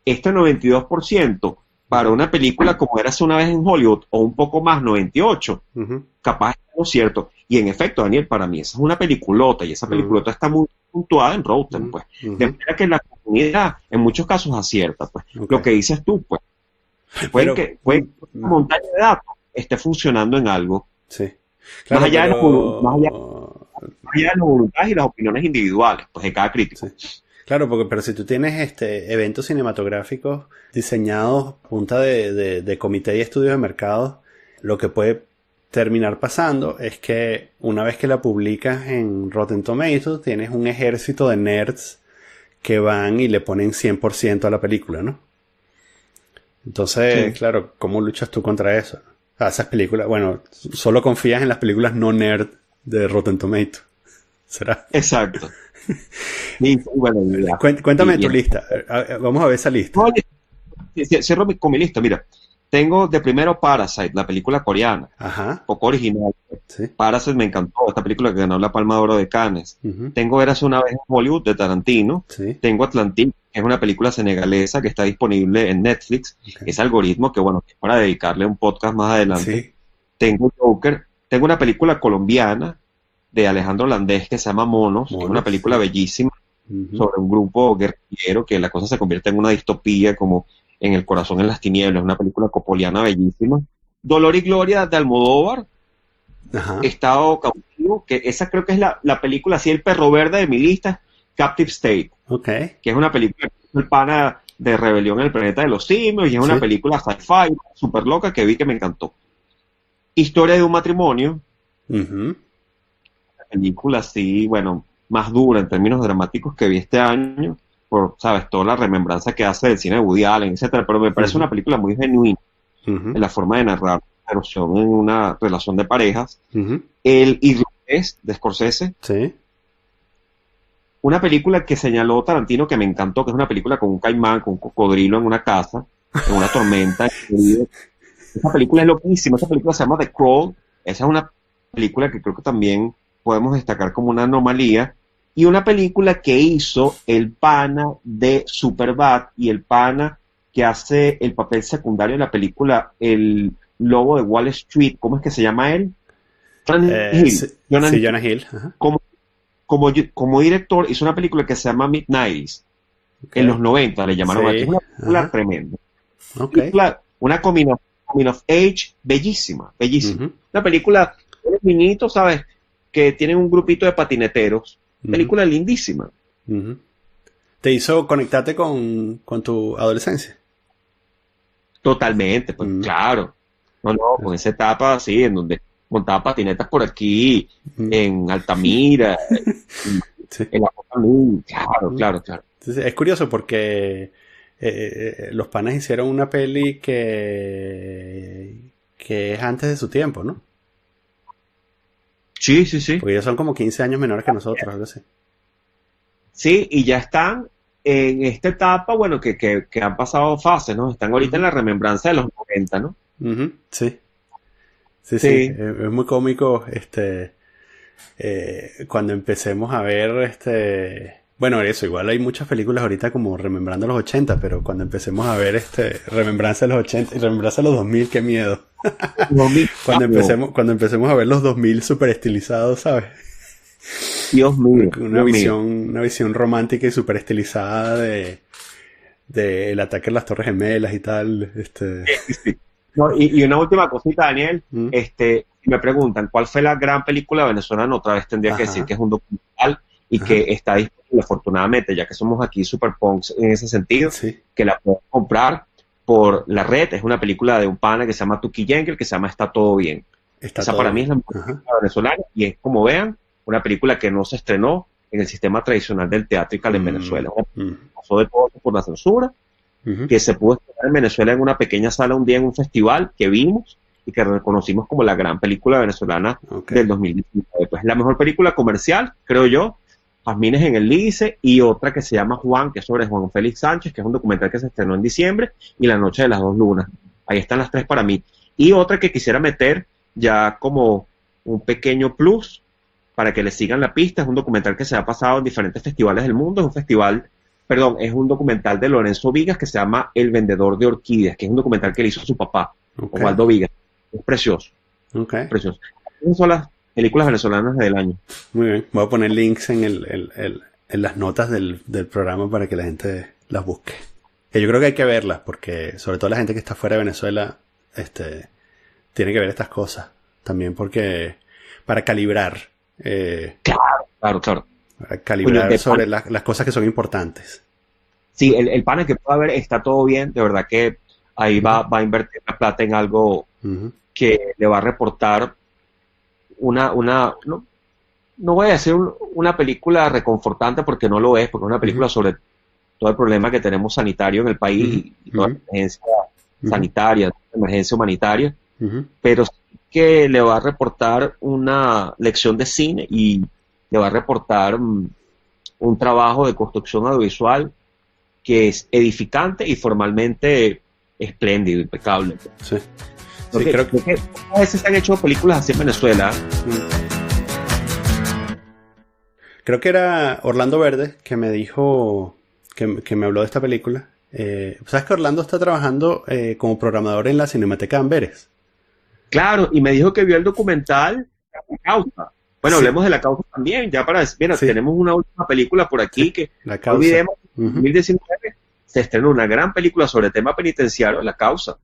Speaker 2: este 92% para
Speaker 1: Ujú,
Speaker 2: una película como era hace una vez en Hollywood, o un poco más, 98%,
Speaker 1: ujú,
Speaker 2: capaz es lo cierto. Y en efecto, Daniel, para mí esa es una peliculota, y esa
Speaker 1: ujú,
Speaker 2: peliculota está muy puntuada en Rotten,
Speaker 1: ujú,
Speaker 2: pues. De
Speaker 1: ujú.
Speaker 2: manera que la comunidad en muchos casos acierta, pues.
Speaker 1: Ok.
Speaker 2: Lo que dices tú, pues,
Speaker 1: Pero,
Speaker 2: puede que una montaña de datos esté funcionando en algo,
Speaker 1: sí.
Speaker 2: más
Speaker 1: Claro,
Speaker 2: allá de
Speaker 1: pero...
Speaker 2: más allá de las voluntades y las opiniones individuales, pues, de cada
Speaker 1: Sí.
Speaker 2: crítico.
Speaker 1: Claro, pero si tú tienes eventos cinematográficos diseñados a punta de comité y estudios de mercado, lo que puede terminar pasando es que una vez que la publicas en Rotten Tomatoes, tienes un ejército de nerds que van y le ponen 100% a la película, ¿no? Entonces,
Speaker 2: Sí.
Speaker 1: claro, ¿cómo luchas tú contra eso? sea, esas películas, bueno, solo confías en las películas no nerd de Rotten Tomatoes. ¿Será?
Speaker 2: Exacto. Y bueno, ya.
Speaker 1: Cuéntame tu
Speaker 2: Y
Speaker 1: lista. Vamos a ver esa lista.
Speaker 2: oye, cierro con mi lista. Mira, tengo de primero Parasite, la película coreana,
Speaker 1: Ajá.
Speaker 2: poco original.
Speaker 1: Sí.
Speaker 2: Parasite me encantó, esta película que ganó la Palma de Oro de Cannes.
Speaker 1: Ujú.
Speaker 2: Tengo Érase una vez en Hollywood de Tarantino.
Speaker 1: Sí.
Speaker 2: Tengo Atlantique, que es una película senegalesa que está disponible en Netflix.
Speaker 1: Ok.
Speaker 2: Ese algoritmo que, bueno, que es para dedicarle un podcast más adelante.
Speaker 1: Sí.
Speaker 2: Tengo Joker. Tengo una película colombiana de Alejandro Landés que se llama Monos, que es una
Speaker 1: Monos,
Speaker 2: película
Speaker 1: sí.
Speaker 2: bellísima
Speaker 1: Ujú.
Speaker 2: sobre un grupo guerrillero que la cosa se convierte en una distopía como En el corazón en las tinieblas, una película copoliana bellísima. Dolor y Gloria de Almodóvar,
Speaker 1: Ajá.
Speaker 2: Estado cautivo, que esa creo que es la película, así el perro verde de mi lista, Captive State,
Speaker 1: Ok.
Speaker 2: que es una película que es el pana de Rebelión en el Planeta de los Simios, y es una
Speaker 1: Sí.
Speaker 2: película sci-fi súper loca que vi que me encantó. Historia de un matrimonio,
Speaker 1: Ujú.
Speaker 2: película así, bueno, más dura en términos dramáticos que vi este año, por, sabes, toda la remembranza que hace del cine de Woody Allen, etcétera, pero me parece
Speaker 1: Ujú.
Speaker 2: una película muy genuina
Speaker 1: Ujú.
Speaker 2: en la forma de narrar la erosión en una relación de parejas.
Speaker 1: Ujú.
Speaker 2: El Irlandés de Scorsese,
Speaker 1: Sí.
Speaker 2: una película que señaló Tarantino que me encantó, que es una película con un caimán, con un cocodrilo en una casa, en una tormenta. Esa película es loquísima, esa película se llama The Crawl, esa es una película que creo que también podemos destacar como una anomalía, y una película que hizo el pana de Superbad y el pana que hace el papel secundario en la película El Lobo de Wall Street, ¿cómo es que se llama él? Jonah Hill.
Speaker 1: Sí,
Speaker 2: Jonah
Speaker 1: sí,
Speaker 2: Hill.
Speaker 1: Jonah Hill. Ajá.
Speaker 2: Como director hizo una película que se llama Mid-90s,
Speaker 1: Ok.
Speaker 2: en los 90 le llamaron
Speaker 1: Sí.
Speaker 2: aquí, es una película
Speaker 1: Ajá.
Speaker 2: tremenda.
Speaker 1: Ok.
Speaker 2: Película, una coming of age bellísima, bellísima.
Speaker 1: Ujú.
Speaker 2: Una película, unos niñitos, ¿sabes? Que tienen un grupito de patineteros.
Speaker 1: Ujú.
Speaker 2: Película lindísima.
Speaker 1: Ujú. ¿Te hizo conectarte con tu adolescencia?
Speaker 2: Totalmente, pues
Speaker 1: Mm.
Speaker 2: claro. No, con esa etapa así, en donde montaba patinetas por aquí,
Speaker 1: Mm.
Speaker 2: en Altamira,
Speaker 1: Sí.
Speaker 2: en la Copa Luz. Claro,
Speaker 1: Mm.
Speaker 2: claro, claro.
Speaker 1: Entonces, es curioso porque los panas hicieron una peli que es antes de su tiempo, ¿no?
Speaker 2: Sí, sí, sí.
Speaker 1: Porque ellos son como 15 años menores que nosotros, algo así.
Speaker 2: Sí, y ya están en esta etapa, bueno, que han pasado fases, ¿no? Están ahorita en
Speaker 1: Ujú.
Speaker 2: la remembranza de los 90, ¿no?
Speaker 1: Ujú. Sí. Sí, sí.
Speaker 2: Sí.
Speaker 1: Es muy cómico, cuando empecemos a ver, bueno, eso, igual hay muchas películas ahorita como remembrando los 80, pero cuando empecemos a ver, remembranza de los 80 y remembranza de los 2000, qué miedo. Cuando empecemos a ver los 2000 super estilizados, ¿sabes?
Speaker 2: Dios mío,
Speaker 1: Una
Speaker 2: Dios mío.
Speaker 1: visión romántica y super estilizada de el ataque a las Torres Gemelas y tal,
Speaker 2: Sí. No, y una última cosita, Daniel.
Speaker 1: Mm.
Speaker 2: Me preguntan, ¿cuál fue la gran película venezolana? Otra vez tendría que
Speaker 1: Ajá.
Speaker 2: decir que es un documental y
Speaker 1: Ajá.
Speaker 2: que está disponible, afortunadamente, ya que somos aquí super punks en ese sentido,
Speaker 1: Sí.
Speaker 2: que la puedes comprar por la red. Es una película de un pana que se llama Tuki Jenkel, que se llama Está Todo Bien.
Speaker 1: Está
Speaker 2: Esa
Speaker 1: todo
Speaker 2: para mí es la
Speaker 1: bien.
Speaker 2: mejor
Speaker 1: Ajá.
Speaker 2: película venezolana y es, como vean, una película que no se estrenó en el sistema tradicional del teatrical en Venezuela.
Speaker 1: Mm.
Speaker 2: Pasó de todo por la censura,
Speaker 1: Ujú.
Speaker 2: que se pudo estrenar en Venezuela en una pequeña sala un día en un festival que vimos y que reconocimos como la gran película venezolana
Speaker 1: Ok.
Speaker 2: del 2019. Pues la mejor película comercial, creo yo, Jazmines en el Lice, y otra que se llama Juan, que es sobre Juan Félix Sánchez, que es un documental que se estrenó en diciembre, y La Noche de las Dos Lunas. Ahí están las tres para mí. Y otra que quisiera meter ya como un pequeño plus para que le sigan la pista, es un documental que se ha pasado en diferentes festivales del mundo, es un documental de Lorenzo Vigas que se llama El Vendedor de Orquídeas, que es un documental que le hizo su papá,
Speaker 1: Ok.
Speaker 2: Osvaldo Vigas. Es precioso,
Speaker 1: Ok.
Speaker 2: precioso. Esas son las películas venezolanas del año.
Speaker 1: Muy bien. Voy a poner links en las notas del programa para que la gente las busque. Que yo creo que hay que verlas porque, sobre todo la gente que está fuera de Venezuela, tiene que ver estas cosas. También porque, para calibrar,
Speaker 2: Claro, claro. Coño,
Speaker 1: sobre las cosas que son importantes.
Speaker 2: Sí, el pana que pueda ver está todo bien, de verdad que ahí va a invertir la plata en algo
Speaker 1: Ujú.
Speaker 2: que le va a reportar no voy a decir una película reconfortante porque no lo es, porque es una película sobre todo el problema que tenemos sanitario en el país y toda la emergencia sanitaria, la emergencia humanitaria,
Speaker 1: Ujú.
Speaker 2: pero sí que le va a reportar una lección de cine y le va a reportar un trabajo de construcción audiovisual que es edificante y formalmente espléndido, impecable.
Speaker 1: Sí. Sí,
Speaker 2: Porque,
Speaker 1: creo que...
Speaker 2: porque a veces se han hecho películas así en Venezuela.
Speaker 1: mm. Creo que era Orlando Verde que me dijo, que me habló de esta película. ¿Sabes que Orlando está trabajando como programador en la Cinemateca de Amberes?
Speaker 2: Claro, y me dijo que vio el documental La Causa. Bueno,
Speaker 1: Sí,
Speaker 2: hablemos de La Causa también, ya para decir, mira,
Speaker 1: sí,
Speaker 2: tenemos una última película por
Speaker 1: sí.
Speaker 2: aquí que
Speaker 1: La
Speaker 2: no
Speaker 1: causa.
Speaker 2: olvidemos, en
Speaker 1: Ujú.
Speaker 2: 2019 se estrenó una gran película sobre el tema penitenciario, La Causa.